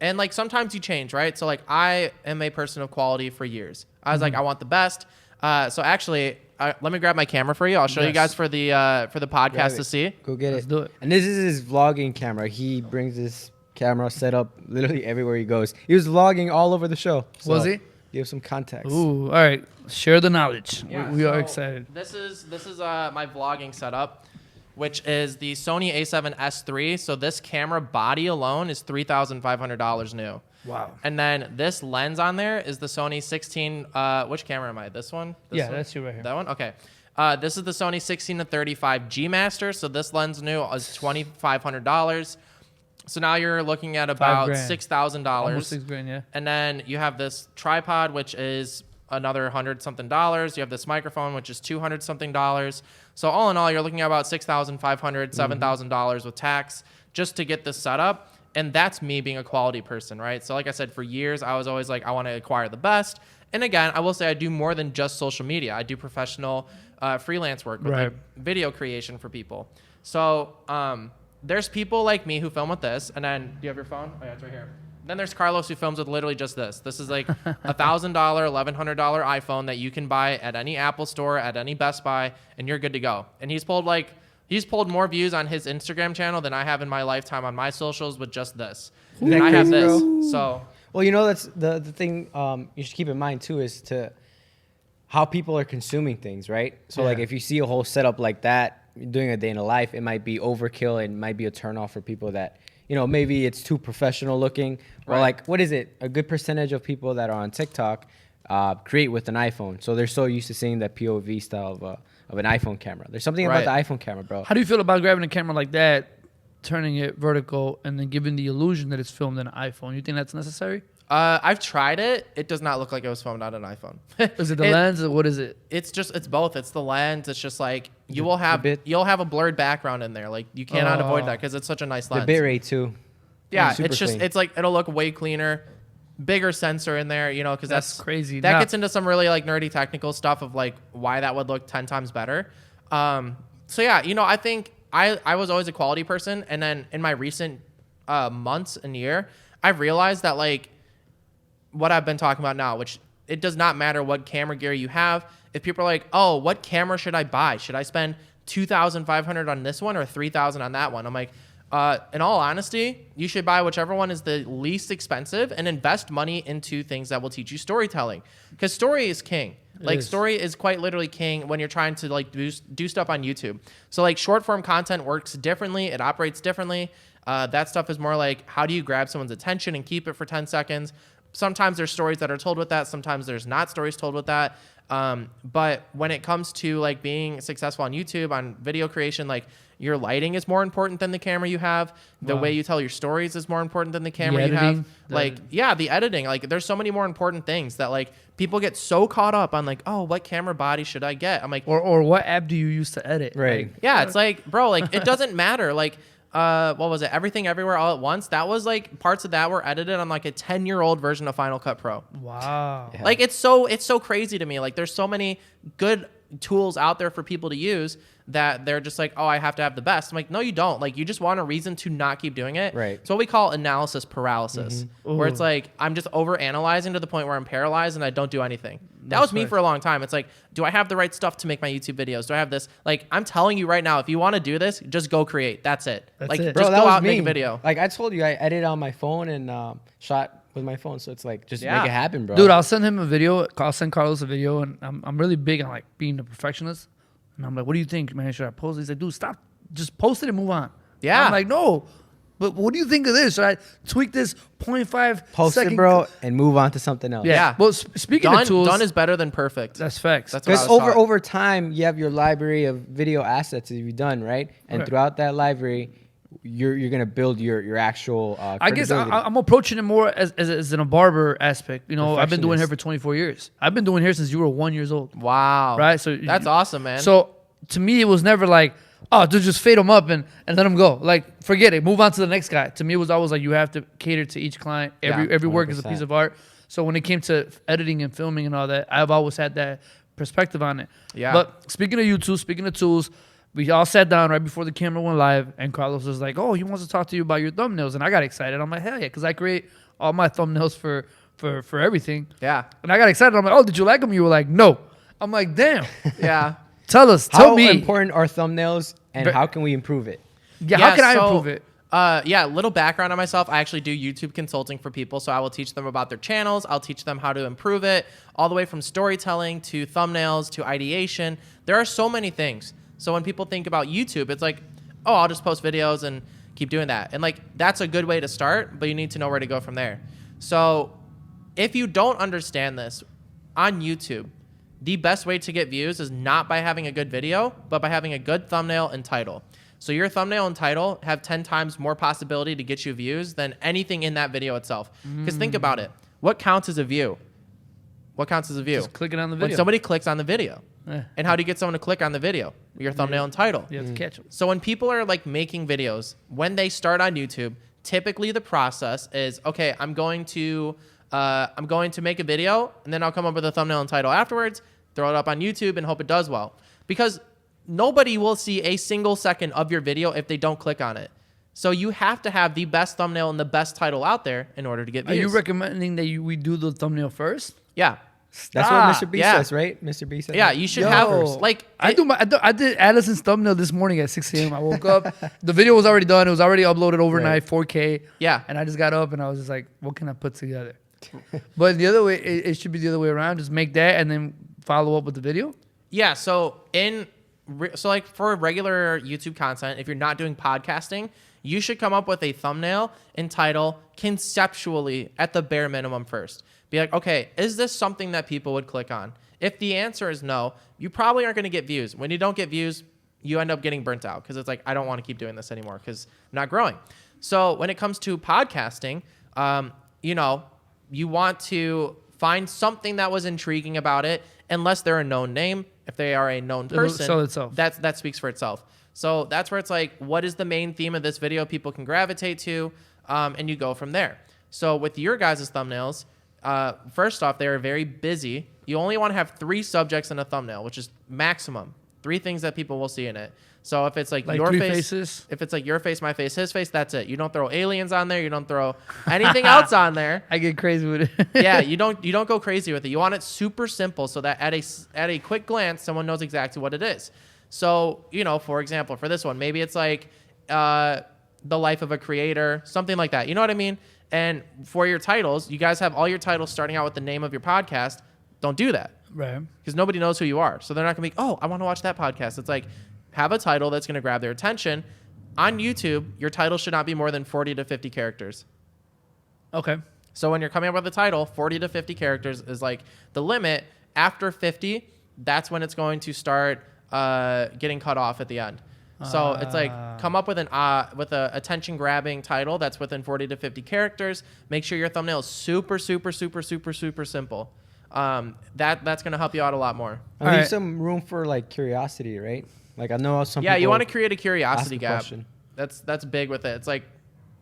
And like sometimes you change, right? So like I am a person of quality for years. I was like, I want the best. So actually, let me grab my camera for you. I'll show you guys for the podcast to see. Go get Let's do it. And this is his vlogging camera. He brings this camera set up literally everywhere he goes. He was vlogging all over the show. So was he? Give some context. Ooh, all right. Share the knowledge. Yeah, we are excited. This is my vlogging setup, which is the Sony A7S III. So this camera body alone is $3,500 new. Wow. And then this lens on there is the Sony 16. Which camera am I? This one? This one? That's you right here. That one? Okay. This is the Sony 16-35 G Master. So this lens new is $2,500. So now you're looking at about $6,000. Almost $6 grand, yeah. And then you have this tripod, which is another $100-something. You have this microphone, which is $200-something. So all in all, you're looking at about $6,500, $7,000 with tax just to get this set up. And that's me being a quality person, right? So like I said, for years, I was always like, I want to acquire the best. And again, I will say I do more than just social media. I do professional freelance work with like video creation for people. So there's people like me who film with this. And then, do you have your phone? Oh, yeah, it's right here. Then there's Carlos who films with literally just this. This is like $1,000, $1,100 iPhone that you can buy at any Apple store, at any Best Buy, and you're good to go. And he's pulled more views on his Instagram channel than I have in my lifetime on my socials with just this. And I have this. So, well, you know, that's the thing you should keep in mind too is to how people are consuming things, right? So like if you see a whole setup like that, doing a day in a life, it might be overkill and might be a turnoff for people that, you know, maybe it's too professional looking. Or like, what is it? A good percentage of people that are on TikTok create with an iPhone. So they're so used to seeing that POV style of an iPhone camera. There's something about the iPhone camera, bro. How do you feel about grabbing a camera like that, turning it vertical, and then giving the illusion that it's filmed in an iPhone? You think that's necessary? I've tried it. It does not look like it was filmed on an iPhone. Is it the lens or what is it? It's both. It's the lens. It's just like you'll have a blurred background in there. Like you cannot avoid that because it's such a nice lens. The bitrate too. Yeah, it's like it'll look way cleaner, bigger sensor in there. You know, because that's crazy. That gets into some really like nerdy technical stuff of like why that would look 10 times better. So yeah, you know, I think I was always a quality person, and then in my recent months and year, I've realized that like what I've been talking about now, which it does not matter what camera gear you have. If people are like, oh, what camera should I buy? Should I spend $2,500 on this one or $3,000 on that one? I'm like, in all honesty, you should buy whichever one is the least expensive and invest money into things that will teach you storytelling, because story is king. Story is quite literally king when you're trying to like do stuff on YouTube. So like short form content works differently. It operates differently. That stuff is more like, how do you grab someone's attention and keep it for 10 seconds? Sometimes there's stories that are told with that. Sometimes there's not stories told with that. But when it comes to like being successful on YouTube, on video creation, like your lighting is more important than the camera you have. The way you tell your stories is more important than the camera you have. The editing. Like there's so many more important things that like people get so caught up on like, oh, what camera body should I get? I'm like, or what app do you use to edit? Right. Like, yeah, it's like, bro, like it doesn't matter. Like, what was it? Everything Everywhere All at Once. That was like parts of that were edited on like a 10-year-old version of Final Cut Pro. Wow. Yeah. Like it's so crazy to me. Like there's so many good tools out there for people to use that they're just like, oh, I have to have the best. I'm like, no, you don't. Like, you just want a reason to not keep doing it. Right. It's what we call analysis paralysis, where it's like, I'm just over analyzing to the point where I'm paralyzed and I don't do anything. That was me for a long time. It's like, do I have the right stuff to make my YouTube videos? Do I have this? Like, I'm telling you right now, if you want to do this, just go create. That's it. That's it. Bro, just that go was out and me. make a video. Like I told you, I edited on my phone and shot with my phone. So it's like, just make it happen, bro. Dude, I'll send him a video. I'll send Carlos a video, and I'm really big on like being a perfectionist. And I'm like, what do you think, man? Should I post it? He's like, dude, stop. Just post it and move on. Yeah. I'm like, no. But what do you think of this? Should I tweak this 0.5 post second? it, bro, and move on to something else. Yeah. Well, speaking of tools, done is better than perfect. that's facts. That's what I Because was taught. over time, you have your library of video assets that you've done, right? And Right. throughout that library, you're gonna build your actual. I guess credibility. I'm approaching it more as in a barber aspect. You know, I've been doing hair for 24 years. I've been doing hair since you were 1 year old. Wow. Right? So that's awesome, man. So to me, it was never like, oh, dude, just fade them up and let them go. Like, forget it. Move on to the next guy. To me, it was always like you have to cater to each client. Every work is a 100%. piece of art. So when it came to editing and filming and all that, I've always had that perspective on it. Yeah. But speaking of YouTube, speaking of tools, we all sat down right before the camera went live, and Carlos was like, oh, he wants to talk to you about your thumbnails. And I got excited. I'm like, hell yeah, because I create all my thumbnails for everything. Yeah. And I got excited. I'm like, oh, did you like them? You were like, no. I'm like, damn. Yeah. Tell How me. important are thumbnails, and But- how can we improve it? Yeah, how can I so, improve it? Little background on myself. I actually do YouTube consulting for people. So I will teach them about their channels. I'll teach them how to improve it, all the way from storytelling to thumbnails to ideation. There are so many things. So when people think about YouTube, it's like, oh, I'll just post videos and keep doing that. And like, that's a good way to start, but you need to know where to go from there. So if you don't understand this on YouTube, the best way to get views is not by having a good video, but by having a good thumbnail and title. So your thumbnail and title have 10 times more possibility to get you views than anything in that video itself. Because think about it. What counts as a view? What counts as a view? Just clicking on the video. When somebody clicks on the video. Yeah. And how do you get someone to click on the video? Your thumbnail and title. You have to catch them. So when people are like making videos, when they start on YouTube, typically the process is, okay, I'm going to make a video, and then I'll come up with a thumbnail and title afterwards, throw it up on YouTube, and hope it does well. Because nobody will see a single second of your video if they don't click on it. So you have to have the best thumbnail and the best title out there in order to get views. Are you recommending that we do the thumbnail first? Yeah. That's what MrBeast Yeah. says, right? MrBeast says Yeah, that? you should have like I did Addison's thumbnail this morning at 6 a.m. I woke up, the video was already done. It was already uploaded overnight, 4K. Yeah. And I just got up and I was just like, what can I put together? But the other way, it should be the other way around. Just make that and then follow up with the video. Yeah, so like for regular YouTube content, if you're not doing podcasting, you should come up with a thumbnail and title conceptually at the bare minimum first. Be like, okay, is this something that people would click on? If the answer is no, you probably aren't going to get views. When you don't get views, you end up getting burnt out because it's like, I don't want to keep doing this anymore because I'm not growing. So when it comes to podcasting, you want to find something that was intriguing about it, unless they're a known name. If they are a known person, It'll sell itself. that speaks for itself. So that's where it's like, what is the main theme of this video people can gravitate to? And you go from there. So with your guys' thumbnails, first off, they are very busy. You only want to have 3 subjects in a thumbnail, which is maximum. 3 things that people will see in it. So if it's like your 3 face, faces? if it's like your face, my face, his face, that's it. You don't throw aliens on there. You don't throw anything else on there. I get crazy with it. Yeah, you don't go crazy with it. You want it super simple so that at a quick glance, someone knows exactly what it is. So, for example, for this one, maybe it's like the life of a creator, something like that. You know what I mean? And for your titles, you guys have all your titles starting out with the name of your podcast. Don't do that. Right. Because nobody knows who you are. So they're not going to be, oh, I want to watch that podcast. It's like, have a title that's going to grab their attention. On YouTube, your title should not be more than 40 to 50 characters. Okay. So when you're coming up with a title, 40 to 50 characters is like the limit. After 50, that's when it's going to start getting cut off at the end. So it's like, come up with a attention grabbing title that's within 40 to 50 characters. Make sure your thumbnail is super, super, super, super, super simple. That's going to help you out a lot more. And leave Alright. some room for like curiosity, right? Like I know some Yeah, people you want to create a ask curiosity the gap. question. That's big with it. It's like,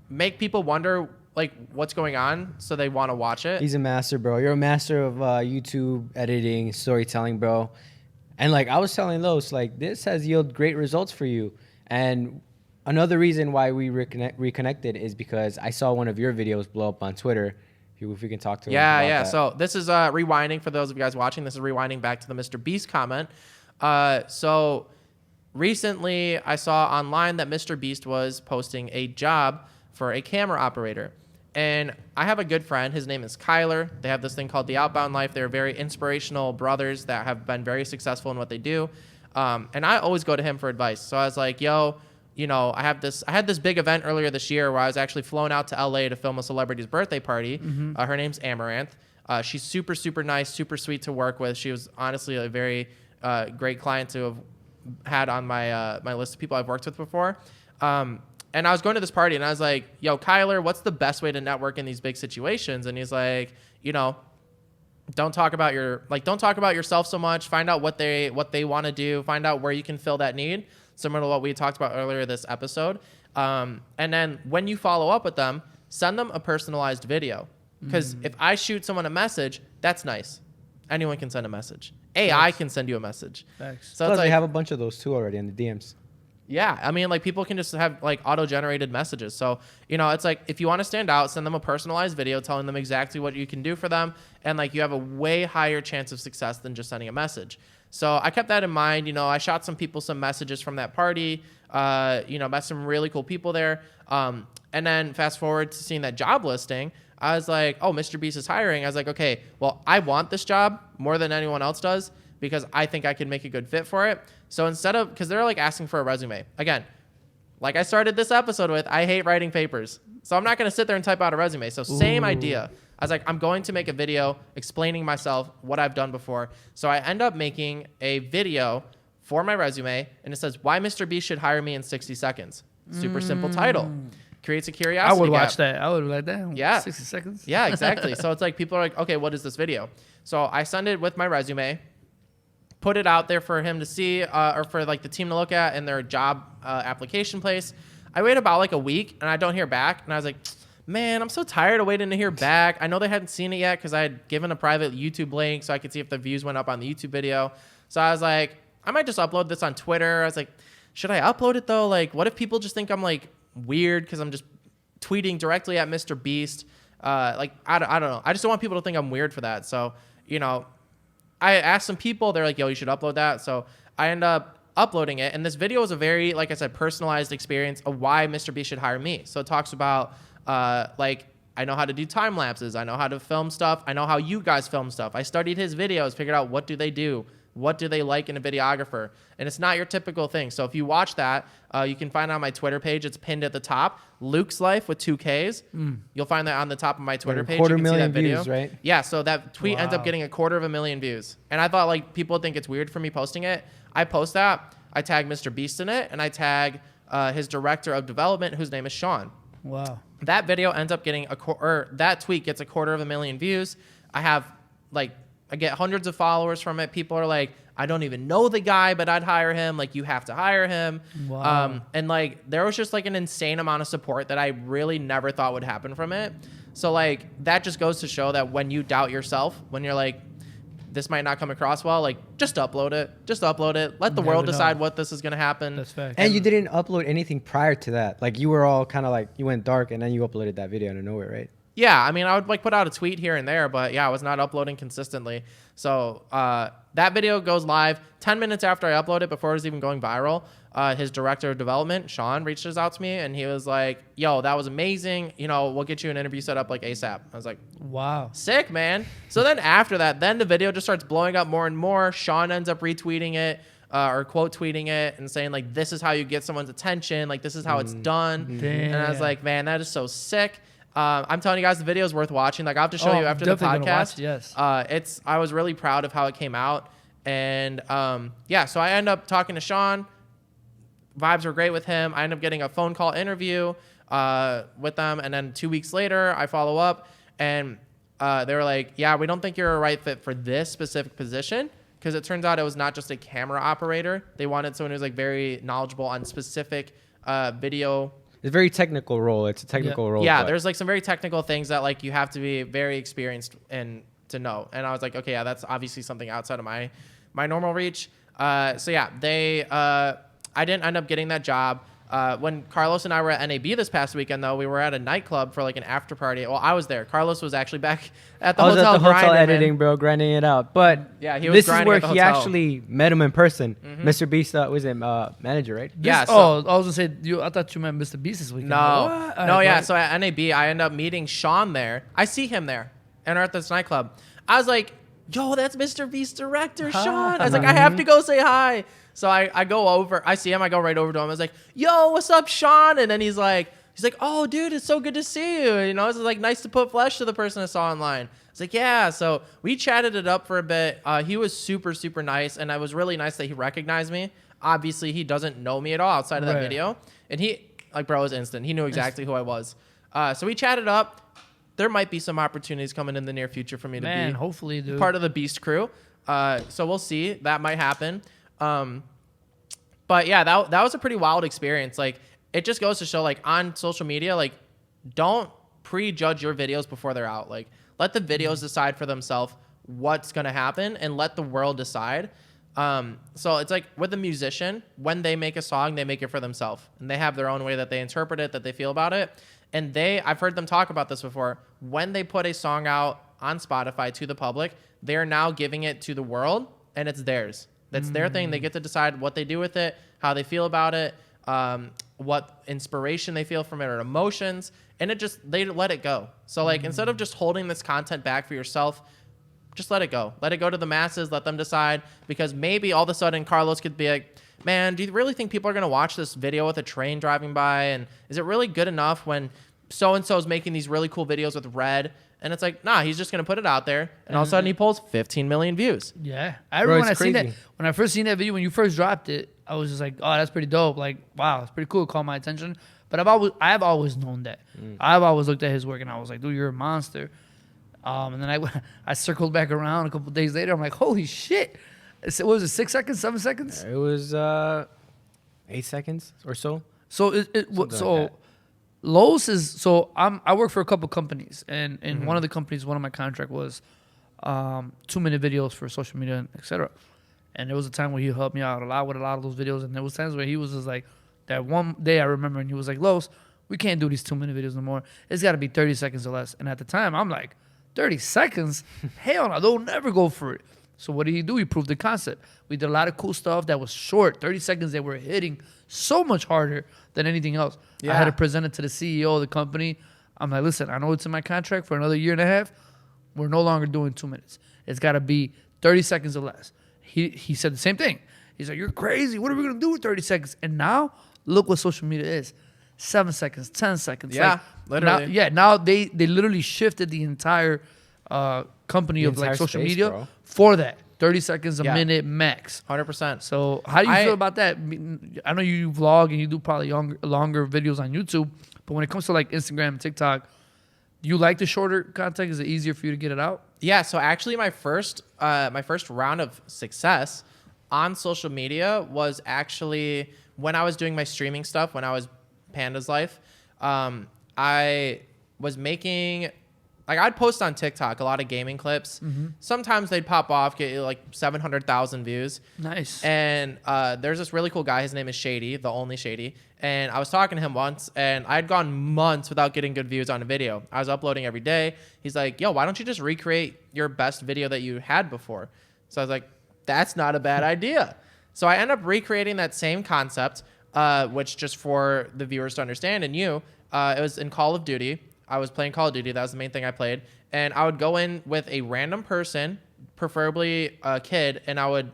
make people wonder like what's going on so they want to watch it. He's a master, bro. You're a master of YouTube editing, storytelling, bro. And like I was telling Los, like this has yielded great results for you. And another reason why we reconnected is because I saw one of your videos blow up on Twitter. If we can talk to him about that. So this is rewinding for those of you guys watching. This is rewinding back to the MrBeast comment. So recently I saw online that MrBeast was posting a job for a camera operator. And I have a good friend. His name is Kyler. They have this thing called The Outbound Life. They're very inspirational brothers that have been very successful in what they do. And I always go to him for advice. So I was like, yo, you know, I had this big event earlier this year where I was actually flown out to LA to film a celebrity's birthday party. Her name's Amaranth. She's super, super nice, super sweet to work with. She was honestly a very great client to have had on my my list of people I've worked with before. And I was going to this party and I was like, yo, Kyler, what's the best way to network in these big situations? And he's like, you know, don't talk about yourself so much. Find out what they want to do. Find out where you can fill that need. Similar to what we talked about earlier this episode. And then when you follow up with them, send them a personalized video. Because if I shoot someone a message, that's nice. Anyone can send a message. AI can send you a message. Thanks. So plus, they have a bunch of those too already in the DMs. Yeah, I mean, like people can just have like auto-generated messages. So, you know, it's like if you want to stand out, send them a personalized video telling them exactly what you can do for them. And like you have a way higher chance of success than just sending a message. So I kept that in mind. You know, I shot some people some messages from that party, you know, met some really cool people there. And then fast forward to seeing that job listing, I was like, oh, MrBeast is hiring. I was like, okay, well, I want this job more than anyone else does because I think I can make a good fit for it. So instead of, because they're like asking for a resume. Again, like I started this episode with, I hate writing papers. So I'm not going to sit there and type out a resume. So same idea. I was like, I'm going to make a video explaining myself, what I've done before. So I end up making a video for my resume, and it says, why MrBeast should hire me in 60 seconds. Super simple title. Creates a curiosity I would gap. watch that. I would like that. Yeah. 60 seconds. Yeah, exactly. So it's like people are like, okay, what is this video? So I send it with my resume, put it out there for him to see, or for like the team to look at in their job application place. I wait about like a week, and I don't hear back. And I was like, man, I'm so tired of waiting to hear back. I know they hadn't seen it yet because I had given a private YouTube link so I could see if the views went up on the YouTube video. So I was like, I might just upload this on Twitter. I was like, should I upload it though? Like, what if people just think I'm like weird because I'm just tweeting directly at MrBeast? Like, I don't know. I just don't want people to think I'm weird for that. So, you know, I asked some people. They're like, yo, you should upload that. So I end up uploading it. And this video is a very, like I said, personalized experience of why MrBeast should hire me. So it talks about like, I know how to do time lapses. I know how to film stuff. I know how you guys film stuff. I studied his videos, figured out what do they do? What do they like in a videographer? And it's not your typical thing. So if you watch that, you can find it on my Twitter page. It's pinned at the top. Luke's Life with 2 Ks. You'll find that on the top of my Twitter page. You can see that video. Views, right? Yeah, so that tweet ends up getting 250,000 views. And I thought like people would think it's weird for me posting it. I post that. I tag MrBeast in it, and I tag his director of development, whose name is Sean. Wow. That video ends up getting that tweet gets 250,000 views. I get hundreds of followers from it. People are like, I don't even know the guy, but I'd hire him. Like, you have to hire him. Wow. And like, there was just like an insane amount of support that I really never thought would happen from it. So like, that just goes to show that when you doubt yourself, when you're like, this might not come across well, like just upload it. Just upload it. Let the world decide what this is going to happen. That's fact. And you didn't upload anything prior to that. Like you were all kind of like, you went dark and then you uploaded that video out of nowhere, right? Yeah, I mean, I would like put out a tweet here and there, but yeah, I was not uploading consistently. So that video goes live 10 minutes after I upload it, before it was even going viral. His director of development, Sean, reaches out to me and he was like, yo, that was amazing. You know, we'll get you an interview set up like ASAP. I was like, wow. Sick, man. So then after that, then the video just starts blowing up more and more. Sean ends up retweeting it. Or quote tweeting it and saying like, this is how you get someone's attention. Like, this is how it's done. Damn. And I was like, man, that is so sick. I'm telling you guys, the video is worth watching. Like, I'll have to show you after the podcast. Yes. I was really proud of how it came out. And yeah, so I end up talking to Sean. Vibes were great with him. I end up getting a phone call interview with them. And then 2 weeks later, I follow up and they were like, yeah, we don't think you're a right fit for this specific position. Because it turns out it was not just a camera operator. They wanted someone who's like very knowledgeable on specific video. It's a very technical role. It's a technical role. Yeah, there's like some very technical things that like you have to be very experienced in to know. And I was like, okay, yeah, that's obviously something outside of my normal reach. So yeah, I didn't end up getting that job. When Carlos and I were at NAB this past weekend, though, we were at a nightclub for like an after party. Well, I was there. Carlos was actually back at the hotel. I was at the hotel grinding, editing, bro, grinding it out. But yeah, he was this is grinding where at the he hotel. actually met him in person. MrBeast was him manager, right? Yeah. I was gonna say I thought you meant MrBeast this weekend. No, no, yeah. So at NAB, I end up meeting Sean there. I see him there, and we're at this nightclub. I was like, "Yo, that's Mr.Beast director Sean." I was like, "I have to go say hi." So I go over. I see him. I go right over to him. I was like, "Yo, what's up, Sean?" And then he's like, "Oh, dude, it's so good to see you. You know, it's like nice to put flesh to the person I saw online." It's like, "Yeah." So we chatted it up for a bit. He was super, super nice, and it was really nice that he recognized me. Obviously, he doesn't know me at all outside of that video, and he, like, bro, it was instant. He knew exactly who I was. So we chatted up. There might be some opportunities coming in the near future for me to be hopefully, dude. part of the Beast crew. So we'll see. That might happen. But yeah, that was a pretty wild experience. Like, it just goes to show, like, on social media, like, don't prejudge your videos before they're out. Like, let the videos decide for themselves what's going to happen, and let the world decide. So it's like with a musician, when they make a song, they make it for themselves, and they have their own way that they interpret it, that they feel about it. And I've heard them talk about this before. When they put a song out on Spotify to the public, they're now giving it to the world, and it's theirs. That's their thing. They get to decide what they do with it, how they feel about it, what inspiration they feel from it, or emotions, and they let it go. So, like, instead of just holding this content back for yourself, just let it go. Let it go to the masses. Let them decide, because maybe all of a sudden Carlos could be like, "Man, do you really think people are going to watch this video with a train driving by? And is it really good enough when so-and-so is making these really cool videos with Red?" And it's like, nah, he's just going to put it out there. And all of a sudden he pulls 15 million views. Yeah. I remember when I first seen that video, when you first dropped it, I was just like, oh, that's pretty dope. Like, wow, it's pretty cool. It caught my attention. But I've always known that. I've always looked at his work and I was like, dude, you're a monster. And then I circled back around a couple of days later. I'm like, holy shit. What was it, 6 seconds, 7 seconds? It was 8 seconds or so. So Lowe's is, I work for a couple companies, and in one of the companies, one of my contract was 2-minute videos for social media, etc. And there was a time where he helped me out a lot with a lot of those videos, and there was times where he was just like, that one day I remember, and he was like, "Lowe's, we can't do these 2-minute videos no more. It's got to be 30 seconds or less." And at the time, I'm like, 30 seconds? Hell no, they'll never go for it. So what did he do? He proved the concept. We did a lot of cool stuff that was short, 30 seconds, that were hitting so much harder than anything else. Yeah. I had to present it to the CEO of the company. I'm like, listen, I know it's in my contract for another 1.5 years. We're no longer doing 2 minutes. It's got to be 30 seconds or less. He said the same thing. He's like, "You're crazy. What are we going to do with 30 seconds? And now, look what social media is. 7 seconds, 10 seconds. Yeah, like, literally. Now they literally shifted the entire company of like social media, bro, for that. 30 seconds a minute max. 100%. So how do you feel about that? I know you vlog and you do probably longer videos on YouTube, but when it comes to like Instagram and TikTok, do you like the shorter content? Is it easier for you to get it out? Yeah, so actually my first round of success on social media was actually when I was doing my streaming stuff, when I was Panda's Life. I was making, like, I'd post on TikTok a lot of gaming clips. Sometimes they'd pop off, get like 700,000 views. Nice. And there's this really cool guy. His name is Shady, the only Shady. And I was talking to him once, and I'd gone months without getting good views on a video. I was uploading every day. He's like, "Yo, why don't you just recreate your best video that you had before?" So I was like, that's not a bad idea. So I end up recreating that same concept, which, just for the viewers to understand, and it was in Call of Duty. I was playing Call of Duty. That was the main thing I played. And I would go in with a random person, preferably a kid, and I would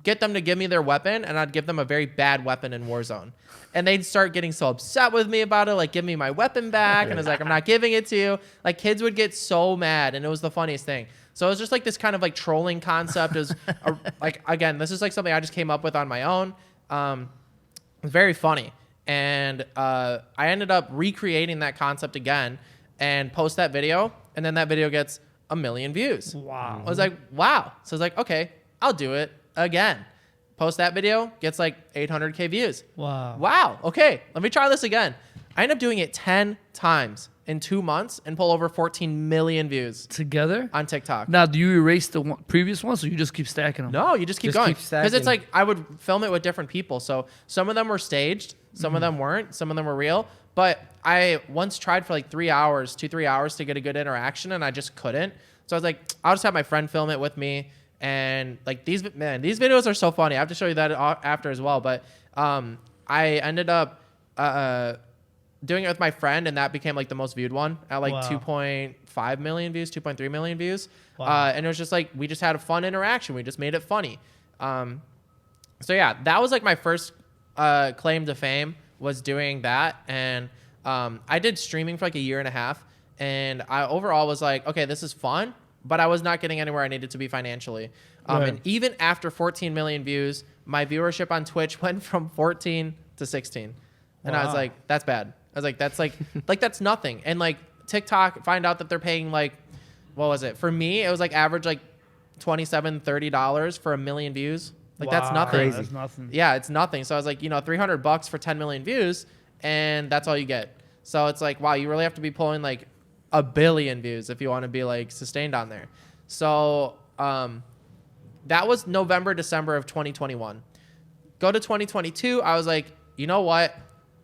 get them to give me their weapon, and I'd give them a very bad weapon in Warzone. And they'd start getting so upset with me about it, like, "Give me my weapon back." And I was like, "I'm not giving it to you." Like, kids would get so mad, and it was the funniest thing. So it was just like this kind of like trolling concept. Is like, again, this is like something I just came up with on my own. It was very funny. And I ended up recreating that concept again and post that video. And then that video gets 1 million views. Wow. I was like, wow. So I was like, okay, I'll do it again. Post that video, gets like 800K views. Wow. Wow. Okay, let me try this again. I ended up doing it 10 times. in 2 months and pull over 14 million views together on TikTok. Now, do you erase the previous ones, or you just keep stacking them? No, you just keep going. Because it's like I would film it with different people. So some of them were staged, some of them weren't, some of them were real. But I once tried for like 3 hours, 2-3 hours to get a good interaction, and I just couldn't. So I was like, I'll just have my friend film it with me. And like these videos are so funny. I have to show you that after as well. But I ended up doing it with my friend, and that became like the most viewed one at like 2.5 million views, 2.3 million views. And it was just like, we just had a fun interaction. We just made it funny. So yeah, that was like my first claim to fame, was doing that. And I did streaming for like a year and a half, and I overall was like, okay, this is fun, but I was not getting anywhere I needed to be financially. And even after 14 million views, my viewership on Twitch went from 14 to 16. And I was like, that's bad. I was like, that's like, that's nothing. And like TikTok, find out that they're paying like, what was it? For me, it was like average like $27, $30 for 1 million views. Like that's nothing. Crazy. That's nothing. Yeah, it's nothing. So I was like, $300 for 10 million views, and that's all you get. So it's like, wow, you really have to be pulling like 1 billion views if you want to be like sustained on there. So that was November, December of 2021. Go to 2022. I was like, you know what?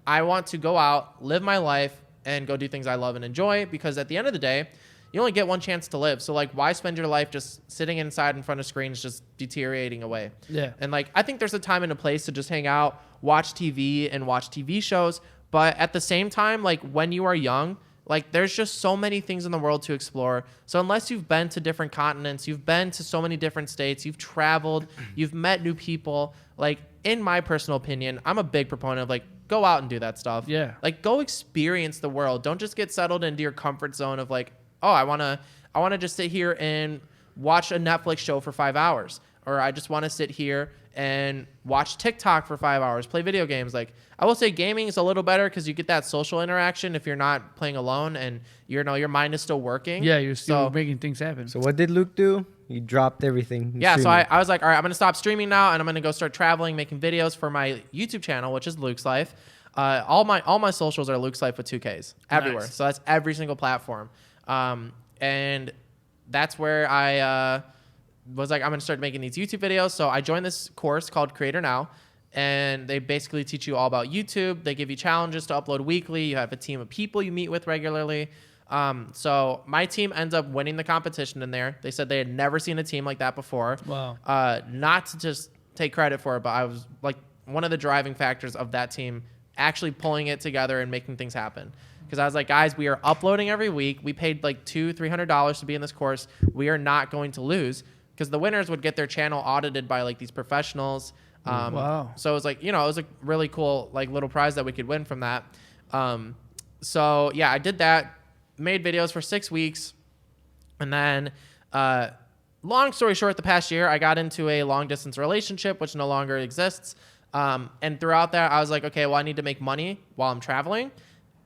I want to go out, live my life, and go do things I love and enjoy, because at the end of the day, you only get one chance to live. So like, why spend your life just sitting inside in front of screens, just deteriorating away? Yeah. And like, I think there's a time and a place to just hang out, watch TV and watch TV shows. But at the same time, like when you are young, like there's just so many things in the world to explore. So unless you've been to different continents, you've been to so many different states, you've traveled, you've met new people, like in my personal opinion, I'm a big proponent of like, go out and do that stuff. Yeah. Like go experience the world. Don't just get settled into your comfort zone of like, oh, I want to just sit here and watch a Netflix show for 5 hours. Or I just want to sit here and watch TikTok for 5 hours, play video games. Like I will say gaming is a little better because you get that social interaction if you're not playing alone and your mind is still working. Yeah, you're still making things happen. So what did Luke do? He dropped everything. Yeah, so I was like, all right, I'm going to stop streaming now, and I'm going to go start traveling, making videos for my YouTube channel, which is Luke's Life. All my socials are Luke's Life with 2Ks everywhere. Nice. So that's every single platform. And that's where I was like, I'm going to start making these YouTube videos. So I joined this course called Creator Now, and they basically teach you all about YouTube. They give you challenges to upload weekly. You have a team of people you meet with regularly. So my team ends up winning the competition in there. They said they had never seen a team like that before. Wow. Not to just take credit for it, but I was like one of the driving factors of that team actually pulling it together and making things happen. Because I was like, guys, we are uploading every week. We paid like $200-$300 to be in this course. We are not going to lose, because the winners would get their channel audited by like these professionals. Wow. So it was like, it was a really cool like little prize that we could win from that. So yeah, I did that. Made videos for 6 weeks, and then long story short, the past year I got into a long distance relationship, which no longer exists. And throughout that, I was like, okay, well, I need to make money while I'm traveling.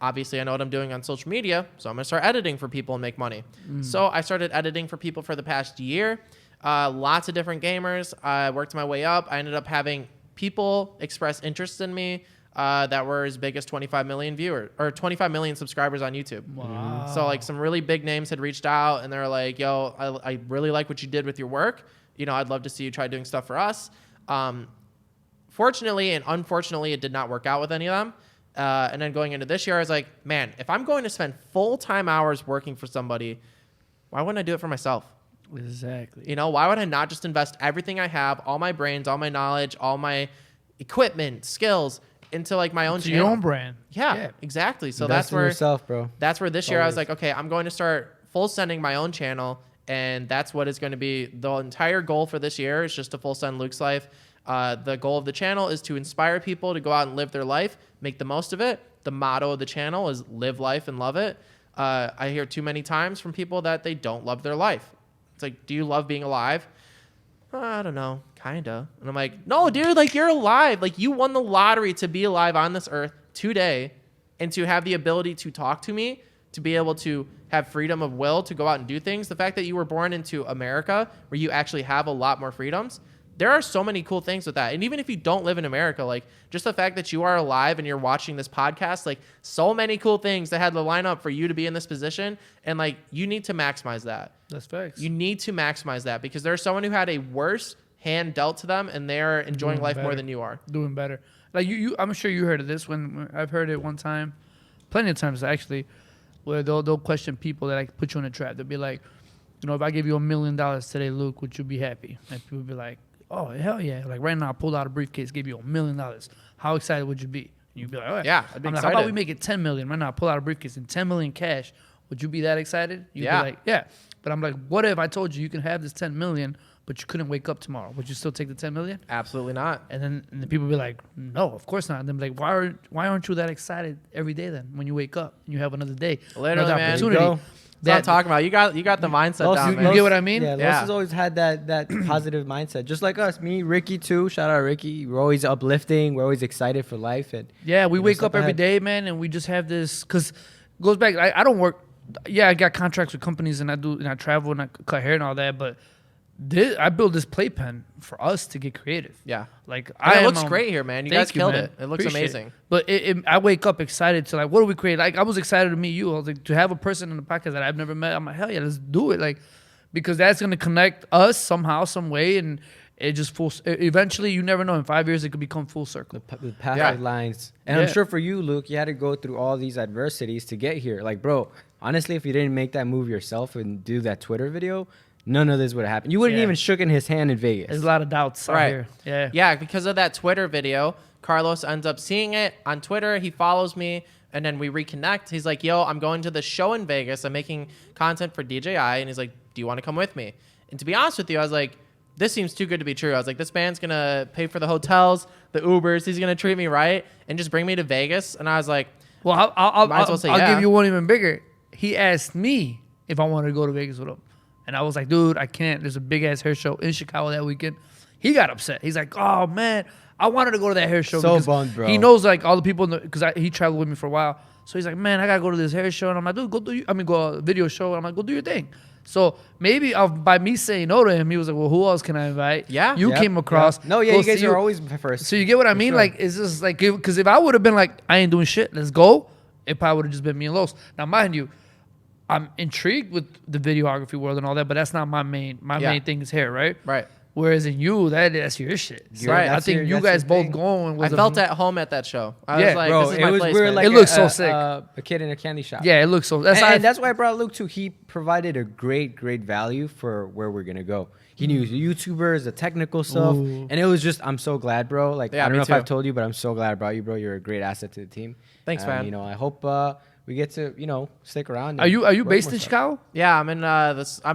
Obviously, I know what I'm doing on social media, so I'm gonna start editing for people and make money. So I started editing for people for the past year. Lots of different gamers. I worked my way up. I ended up having people express interest in me that were as big as 25 million viewers or 25 million subscribers on YouTube. Wow. So like some really big names had reached out, and they're like, yo, I really like what you did with your work. I'd love to see you try doing stuff for us. Fortunately and unfortunately, it did not work out with any of them. And then going into this year, I was like, man, if I'm going to spend full-time hours working for somebody, why wouldn't I do it for myself? Exactly. Why would I not just invest everything I have, all my brains, all my knowledge, all my equipment, skills, into like my own channel? Your own brand. Yeah, exactly. So Invest that's in where yourself, bro. That's where this year I was like, okay, I'm going to start full sending my own channel, and that's what is going to be the entire goal for this year, is just to full send Luke's Life. The goal of the channel is to inspire people to go out and live their life, make the most of it. The motto of the channel is live life and love it. I hear too many times from people that they don't love their life. It's like, do you love being alive? I don't know, kinda. And I'm like, no, dude, like you're alive. Like you won the lottery to be alive on this earth today, and to have the ability to talk to me, to be able to have freedom of will to go out and do things. The fact that you were born into America, where you actually have a lot more freedoms, there are so many cool things with that. And even if you don't live in America, like just the fact that you are alive and you're watching this podcast, like so many cool things that had to line up for you to be in this position. And like, you need to maximize that. That's facts. You need to maximize that because there's someone who had a worse hand dealt to them and they're enjoying life more than you are. Doing better. Like I'm sure you heard of this when I've heard it one time, plenty of times actually, where they'll question people that like put you in a trap. They'll be like, you know, if I give you $1 million today, Luke, would you be happy? And people be like, oh, hell yeah. Like right now, I pulled out a briefcase, gave you $1 million. How excited would you be? And you'd be like, oh, yeah, I'd be excited. Like, how about we make it 10 million? Right now, I pull out a briefcase and 10 million cash. Would you be that excited? You'd be like, yeah. But I'm like, what if I told you can have this 10 million, but you couldn't wake up tomorrow? Would you still take the 10 million? Absolutely not. And the people be like, no, of course not. And they're like, why aren't you that excited every day then when you wake up and you have another day? Literally, another man. opportunity. That's what I'm talking about. You got the mindset down, man. You get what I mean? Yeah, Los has always had that positive mindset. Just like us. Me, Ricky too. Shout out Ricky. We're always uplifting. We're always excited for life. And yeah, we wake up every day, man, and we just have this, because it goes back, I don't work. Yeah, I got contracts with companies and I travel and I cut hair and all that, but I build this playpen for us to get creative. Yeah. Like it looks great here, man. You guys killed it. It looks amazing. But I wake up excited to like, what do we create? Like I was excited to meet you. I was like, to have a person in the podcast that I've never met. I'm like, hell yeah, let's do it. Like, because that's gonna connect us somehow, some way, and it just eventually, you never know. In 5 years, it could become full circle. The path lines. And I'm sure for you, Luke, you had to go through all these adversities to get here. Like, bro, honestly, if you didn't make that move yourself and do that Twitter video, none of this would have happened. You wouldn't even shooken his hand in Vegas. There's a lot of doubts out here. Yeah. Yeah, because of that Twitter video, Carlos ends up seeing it on Twitter. He follows me, and then we reconnect. He's like, yo, I'm going to the show in Vegas. I'm making content for DJI. And he's like, do you want to come with me? And to be honest with you, I was like, this seems too good to be true. I was like, this man's going to pay for the hotels, the Ubers. He's going to treat me right and just bring me to Vegas. And I was like, well, I'll give you one even bigger. He asked me if I wanted to go to Vegas with him. And I was like, dude, I can't. There's a big-ass hair show in Chicago that weekend. He got upset. He's like, oh, man, I wanted to go to that hair show. So bummed, bro. He knows, like, all the people, because he traveled with me for a while. So he's like, man, I got to go to this hair show. And I'm like, dude, go a video show. And I'm like, go do your thing. So maybe by me saying no to him, he was like, well, who else can I invite? Yeah. You came across. Yeah. No, yeah, you guys are always first. So you get what I mean? Sure. Like, it's just like, because if I would have been like, I ain't doing shit, let's go, it probably would have just been me and Los. Now, mind you, I'm intrigued with the videography world and all that, but that's not my main. My main thing is hair, right? Right. Whereas in you, that's your shit. So right. I think you guys both going. I felt at home at that show. I was like, bro, this is my place. Like it looks so sick. A kid in a candy shop. Yeah, it looks so. And that's why I brought Luke too. He provided a great value for where we're gonna go. He knew the YouTubers, the technical stuff, and it was just. I'm so glad, bro. Like I don't know if I've told you, but I'm so glad I brought you, bro. You're a great asset to the team. Thanks, man. You know, I hope we get to stick around. Are you based in Chicago? Yeah, I'm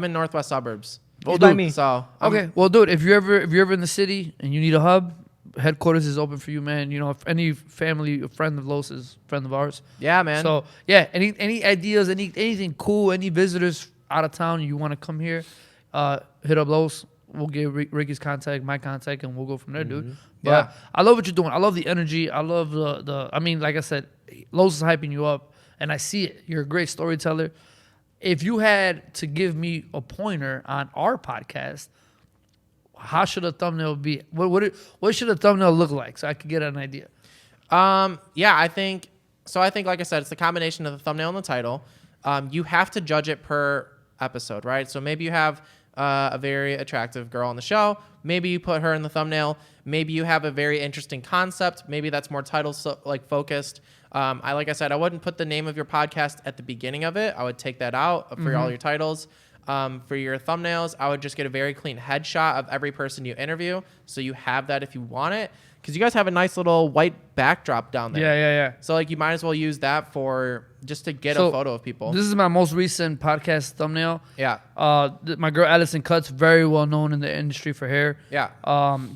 in northwest suburbs. Oh, dude. Me. So okay, well, dude, if you're ever in the city and you need a hub, headquarters is open for you, man. You know, if any family, a friend of Los's, friend of ours. Yeah, man. So yeah, any ideas, anything cool, any visitors out of town you want to come here, hit up Los. We'll get Ricky's contact, my contact, and we'll go from there, dude. But I love what you're doing. I love the energy. I love the. I mean, like I said, Los is hyping you up, and I see it. You're a great storyteller. If you had to give me a pointer on our podcast, how should a thumbnail be? What should a thumbnail look like so I could get an idea? I think, like I said, it's the combination of the thumbnail and the title. You have to judge it per episode, right? So maybe you have a very attractive girl on the show. Maybe you put her in the thumbnail. Maybe you have a very interesting concept. Maybe that's more title focused. Like I said, I wouldn't put the name of your podcast at the beginning of it. I would take that out for all your titles. For your thumbnails, I would just get a very clean headshot of every person you interview, so you have that if you want it. Because you guys have a nice little white backdrop down there. Yeah. So like you might as well use that for just to get a photo of people. This is my most recent podcast thumbnail. Yeah. My girl Allison Cutts, very well known in the industry for hair. Yeah.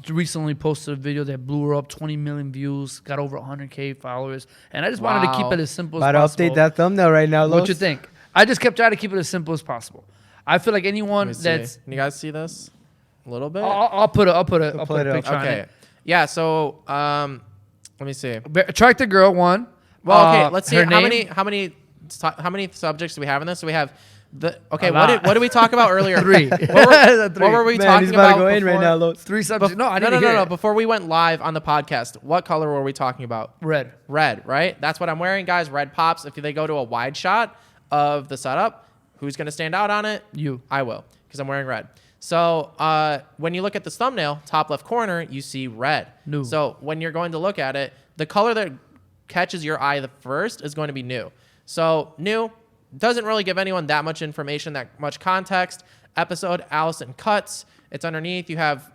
Recently posted a video that blew her up, 20 million views, got over 100K followers, and I just wanted to keep it as simple as possible. About to update that thumbnail right now, Los. What you think? I just kept trying to keep it as simple as possible. I feel like anyone that's. Can you guys see this? A little bit. I'll put a picture on it. Yeah. So let me see. Attract the girl one. Well, okay. Let's see how many subjects do we have in this. So we have Okay, what did we talk about earlier? 3. What were we talking he's about to go in right now, Los. 3 subjects. No. Before we went live on the podcast, what color were we talking about? Red, right? That's what I'm wearing, guys. Red pops. If they go to a wide shot of the setup, who's going to stand out on it? You. I will, because I'm wearing red. So when you look at this thumbnail, top left corner, you see red. New. So when you're going to look at it, the color that catches your eye the first is going to be new. So new doesn't really give anyone that much information, that much context. Episode, Allison cuts. It's underneath. You have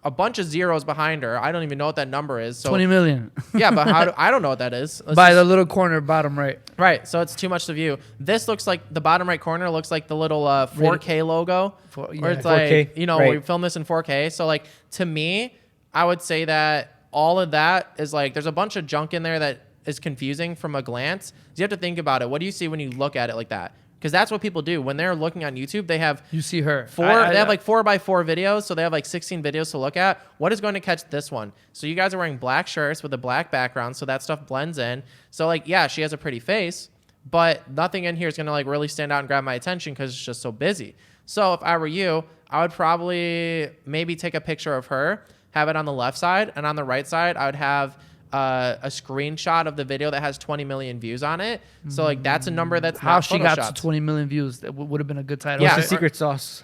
a bunch of zeros behind her. I don't even know what that number is. So 20 million. Yeah, but I don't know what that is. The little corner bottom right. Right, so it's too much to view. This looks like the bottom right corner looks like the little 4K logo. Or it's 4K, like, right. we film this in 4K. So like to me, I would say that all of that is like there's a bunch of junk in there that is confusing from a glance. So you have to think about it. What do you see when you look at it like that? Because that's what people do when they're looking on YouTube. They have you see her they have like 4x4 videos, so they have like 16 videos to look at. What is going to catch this one? So you guys are wearing black shirts with a black background, so that stuff blends in. So like, yeah, she has a pretty face, but nothing in here is going to like really stand out and grab my attention because it's just so busy. So if I were you, I would probably maybe take a picture of her, have it on the left side, and on the right side, I would have a screenshot of the video that has 20 million views on it. So like that's a number that's how not she got to 20 million views. That would have been a good title. Yeah, What's the secret sauce?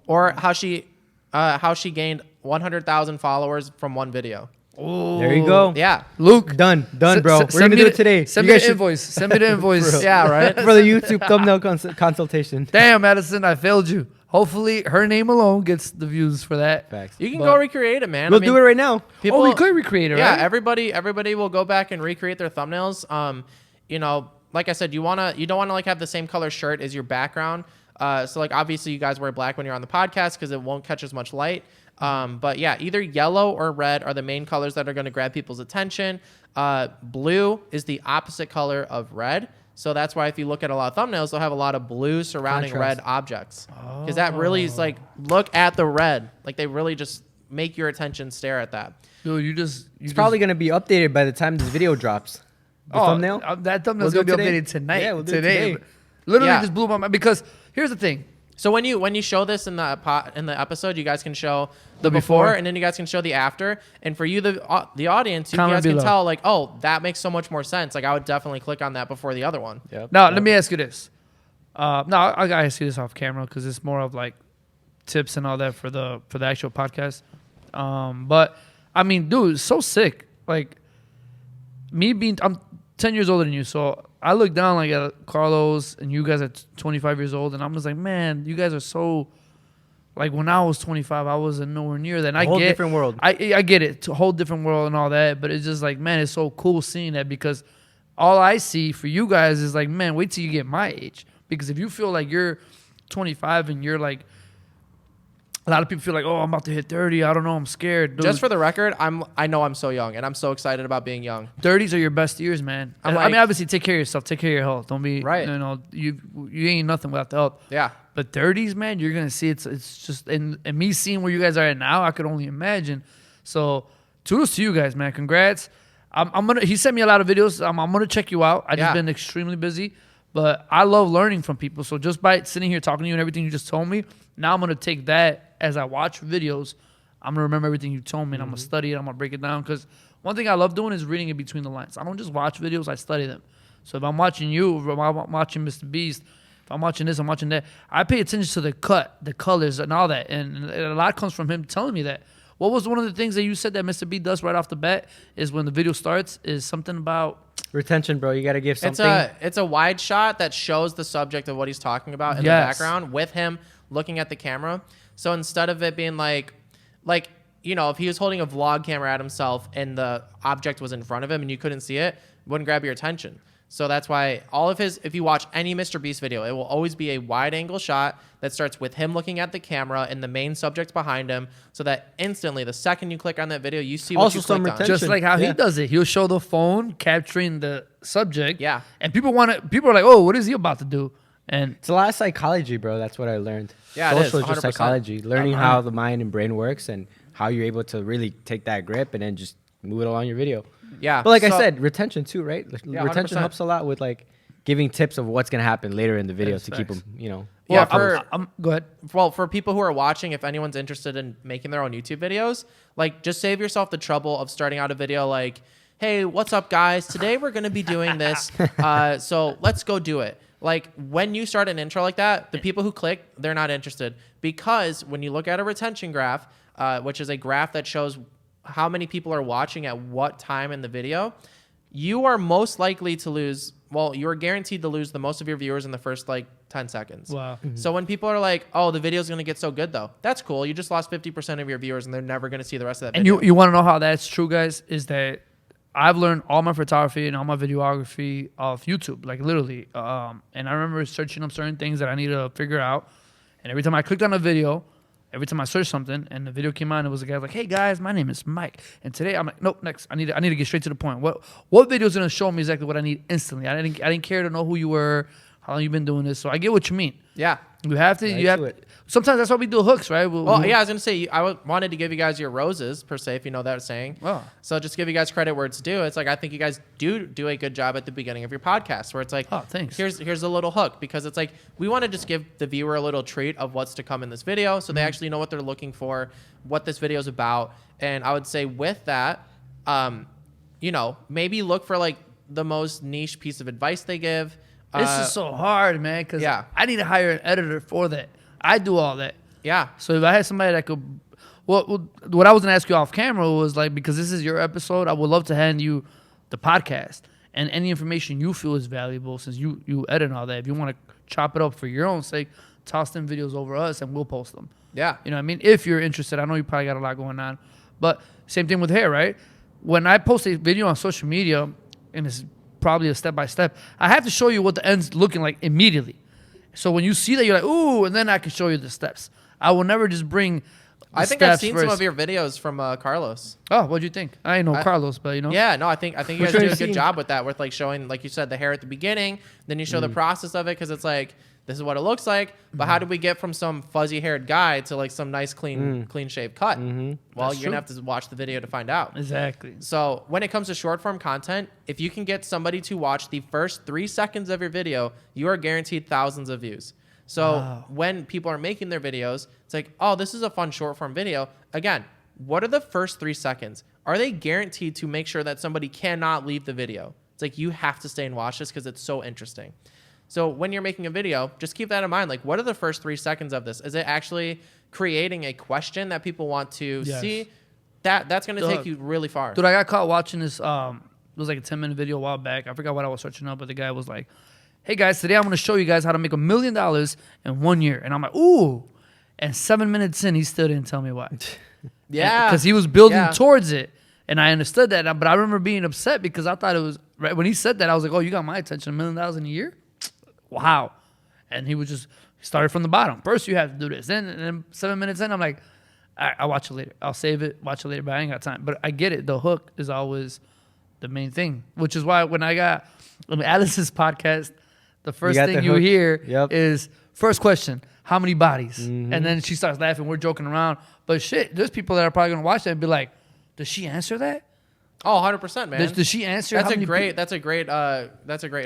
Or how she gained 100,000 followers from one video. Oh, there you go. Yeah, Luke, done, bro. We're gonna do it today. Send me the invoice. Send me the invoice. Yeah, right. For the YouTube thumbnail consultation. Damn, Madison, I failed you. Hopefully, her name alone gets the views for that. Facts. You can go recreate it, man. We'll do it right now. People, we could recreate it, right? Yeah, everybody will go back and recreate their thumbnails. Like I said, you don't wanna like have the same color shirt as your background. So like obviously you guys wear black when you're on the podcast because it won't catch as much light. But yeah, either yellow or red are the main colors that are going to grab people's attention. Blue is the opposite color of red. So that's why if you look at a lot of thumbnails, they'll have a lot of blue surrounding red objects. Because that really is like, look at the red. Like they really just make your attention stare at that. Dude, it's probably going to be updated by the time this video drops. The thumbnail? That thumbnail's going to be updated tonight. Yeah, we'll do it today. Literally just blew my mind. Because here's the thing. So when you show this in the episode, you guys can show the before and then you guys can show the after. And for you, the audience, you guys can tell like, oh, that makes so much more sense. Like I would definitely click on that before the other one. Yep. Now let me ask you this. I gotta ask you this off camera because it's more of like tips and all that for the actual podcast. But I mean, dude, it's so sick. Like I'm 10 years older than you, so I look down like at Carlos and you guys at 25 years old, and I'm just like, man, you guys are so like when I was 25, I wasn't nowhere near that. And a whole different world. I get it, it's a whole different world and all that, but it's just like, man, it's so cool seeing that because all I see for you guys is like, man, wait till you get my age. Because if you feel like you're 25 and you're like, a lot of people feel like, oh, I'm about to hit 30. I don't know. I'm scared. Dude. Just for the record, I know I'm so young, and I'm so excited about being young. 30s are your best years, man. I mean, obviously, take care of yourself. Take care of your health. Don't be, right. You ain't nothing without the health. Yeah. But 30s, man, you're going to see it's just, and me seeing where you guys are at now, I could only imagine. So, kudos to you guys, man. Congrats. He sent me a lot of videos. I'm going to check you out. I just been extremely busy. But I love learning from people. So just by sitting here talking to you and everything you just told me, now I'm going to take that as I watch videos. I'm going to remember everything you told me, and I'm going to study it. I'm going to break it down. Because one thing I love doing is reading in between the lines. I don't just watch videos. I study them. So if I'm watching you, if I'm watching MrBeast, if I'm watching this, I'm watching that, I pay attention to the cut, the colors, and all that. And a lot comes from him telling me that. What was one of the things that you said that Mr. B does right off the bat is when the video starts is something about retention, bro. You got to give something. It's a wide shot that shows the subject of what he's talking about in the background with him looking at the camera. So instead of it being like, if he was holding a vlog camera at himself and the object was in front of him and you couldn't see it, it wouldn't grab your attention. So that's why if you watch any MrBeast video, it will always be a wide angle shot that starts with him looking at the camera and the main subject behind him, so that instantly, the second you click on that video, you see what you clicked on. Just like how he does it. He'll show the phone capturing the subject. Yeah. And people are like, oh, what is he about to do? And it's a lot of psychology, bro. That's what I learned. Yeah, social it is, just psychology. Learning how the mind and brain works and how you're able to really take that grip and then just move it along your video. Yeah. But like I said, retention too, right? Yeah, retention 100%. helps a lot with like giving tips of what's gonna happen later in the video to keep them, you know. Yeah, go ahead. Well, for people who are watching, if anyone's interested in making their own YouTube videos, like just save yourself the trouble of starting out a video like, hey, what's up, guys? Today we're going to be doing this. So let's go do it. Like when you start an intro like that, the people who click, they're not interested. Because when you look at a retention graph, which is a graph that shows how many people are watching at what time in the video, you are most likely to lose. Well, you're guaranteed to lose the most of your viewers in the first like 10 seconds. Wow. Mm-hmm. So when people are like, oh, the video's going to get so good though, that's cool. You just lost 50% of your viewers and they're never going to see the rest of that video. And you want to know how that's true, guys, is that I've learned all my photography and all my videography off YouTube, like literally. And I remember searching up certain things that I needed to figure out. And every time I clicked on a video, every time I searched something and the video came on, it was a guy like, hey guys, my name is Mike. And today I'm like, nope, next. I need to get straight to the point. What video is gonna show me exactly what I need instantly? I didn't care to know who you were, how long you've been doing this. So I get what you mean. Yeah. You have to. Sometimes that's why we do hooks, right? Yeah, I was gonna say wanted to give you guys your roses per se, if you know that saying. Oh. So just give you guys credit where it's due. It's like I think you guys do a good job at the beginning of your podcast, where it's like, oh, thanks. Here's a little hook, because it's like we want to just give the viewer a little treat of what's to come in this video, so they actually know what they're looking for, what this video is about. And I would say with that, maybe look for like the most niche piece of advice they give. This is so hard, man, because yeah. I need to hire an editor for that. I do all that. Yeah. So if I had somebody that could, what I was gonna ask you off camera was like, because this is your episode, I would love to hand you the podcast and any information you feel is valuable, since you edit all that. If you want to chop it up for your own sake, toss them videos over us and we'll post them. Yeah. You know what I mean? If you're interested, I know you probably got a lot going on, but same thing with hair, right? When I post a video on social media, and it's probably a step-by-step, I have to show you what the end's looking like immediately. So when you see that, you're like, ooh, and then I can show you the steps. I will never just bring I think I've seen some of your videos from Carlos. Oh, what'd you think? I ain't know Carlos, but you know. Yeah, no, I think you guys do a good job with that, with like showing, like you said, the hair at the beginning, then you show the process of it, because it's like, this is what it looks like, but how do we get from some fuzzy haired guy to like some nice clean shaved cut? Well, That's you're gonna have to watch the video to find out. Exactly. So when it comes to short form content, if you can get somebody to watch the first 3 seconds of your video, you are guaranteed thousands of views. So when people are making their videos, it's like, oh, this is a fun short form video. Again, what are the first 3 seconds? Are they guaranteed to make sure that somebody cannot leave the video? It's like, you have to stay and watch this because it's so interesting. So when you're making a video, just keep that in mind. Like, what are the first 3 seconds of this? Is it actually creating a question that people want to see? That's going to take you really far. Dude, I got caught watching this. It was like a 10-minute video a while back. I forgot what I was searching up, but the guy was like, hey, guys, today I'm going to show you guys how to make $1 million in 1 year. And I'm like, ooh. And 7 minutes in, he still didn't tell me why. Yeah. Because he was building towards it. And I understood that. But I remember being upset because I thought it was, right when he said that, I was like, oh, you got my attention, $1 million in a year? Wow. And he was just started from the bottom. First, you have to do this. Then 7 minutes in, I'm like, all right, I'll watch it later. I'll save it, watch it later, but I ain't got time. But I get it. The hook is always the main thing, which is why when I got Alice's podcast, the first thing you hear is, first question, how many bodies? And then she starts laughing. We're joking around. But shit, there's people that are probably going to watch that and be like, does she answer that? Oh, 100%, man. Does she answer? That's a great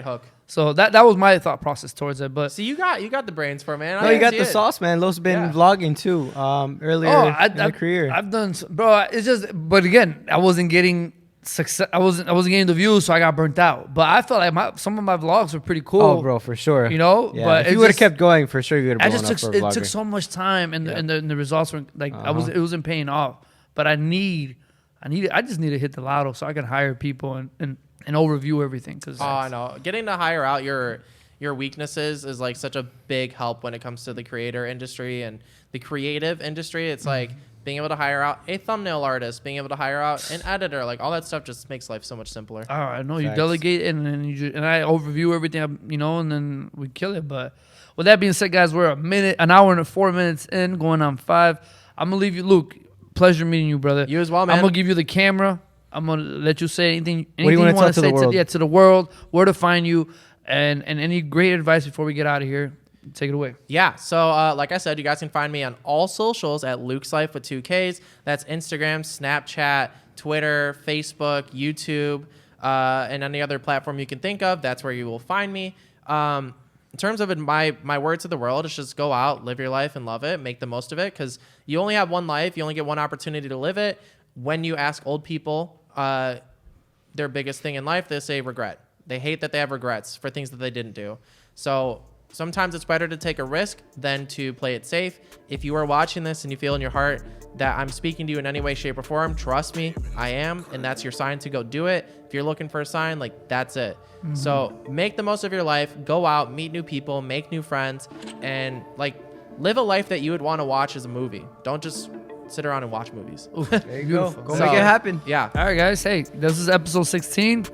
hook. So that was my thought process towards it. But see, you got the brains for it, man. No, you got the sauce, man. Lo's been vlogging too. Earlier in the career. I've done, bro. It's just, but again, I wasn't getting success. I wasn't getting the views, so I got burnt out. But I felt like some of my vlogs were pretty cool. Oh, bro, for sure. You know, yeah. But if you would have kept going, for sure you would have blown up for a vlogger. It took so much time, and the results were like it wasn't paying off. But I just need to hit the lotto so I can hire people and overview everything. I know. Getting to hire out your weaknesses is like such a big help when it comes to the creator industry and the creative industry. It's like being able to hire out a thumbnail artist, being able to hire out an editor, like all that stuff just makes life so much simpler. Oh, I know. You delegate and I overview everything, and then we kill it. But with that being said, guys, we're an hour and 4 minutes in, going on 5. I'm gonna leave you, Luke. Pleasure meeting you, brother. You as well, man. I'm gonna give you the camera. I'm gonna let you say anything what do you want to say to the world, where to find you, and any great advice before we get out of here. Take it away. Yeah. So, like I said, you guys can find me on all socials at Luke's Life with 2 Ks. That's Instagram, Snapchat, Twitter, Facebook, YouTube, and any other platform you can think of. That's where you will find me. In terms of my words to the world, is just go out, live your life, and love it. Make the most of it, because you only have one life. You only get one opportunity to live it. When you ask old people their biggest thing in life, they say regret. They hate that they have regrets for things that they didn't do. So sometimes it's better to take a risk than to play it safe. If you are watching this and you feel in your heart that I'm speaking to you in any way, shape, or form, trust me, I am, and that's your sign to go do it. If you're looking for a sign, like, that's it. Mm-hmm. So make the most of your life, go out, meet new people, make new friends, and like live a life that you would want to watch as a movie. Don't just sit around and watch movies. There you go. Go make it happen. Yeah. All right, guys. Hey, this is episode 16.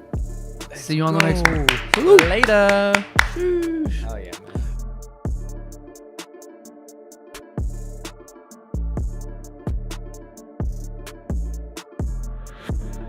See you on the next one. Later.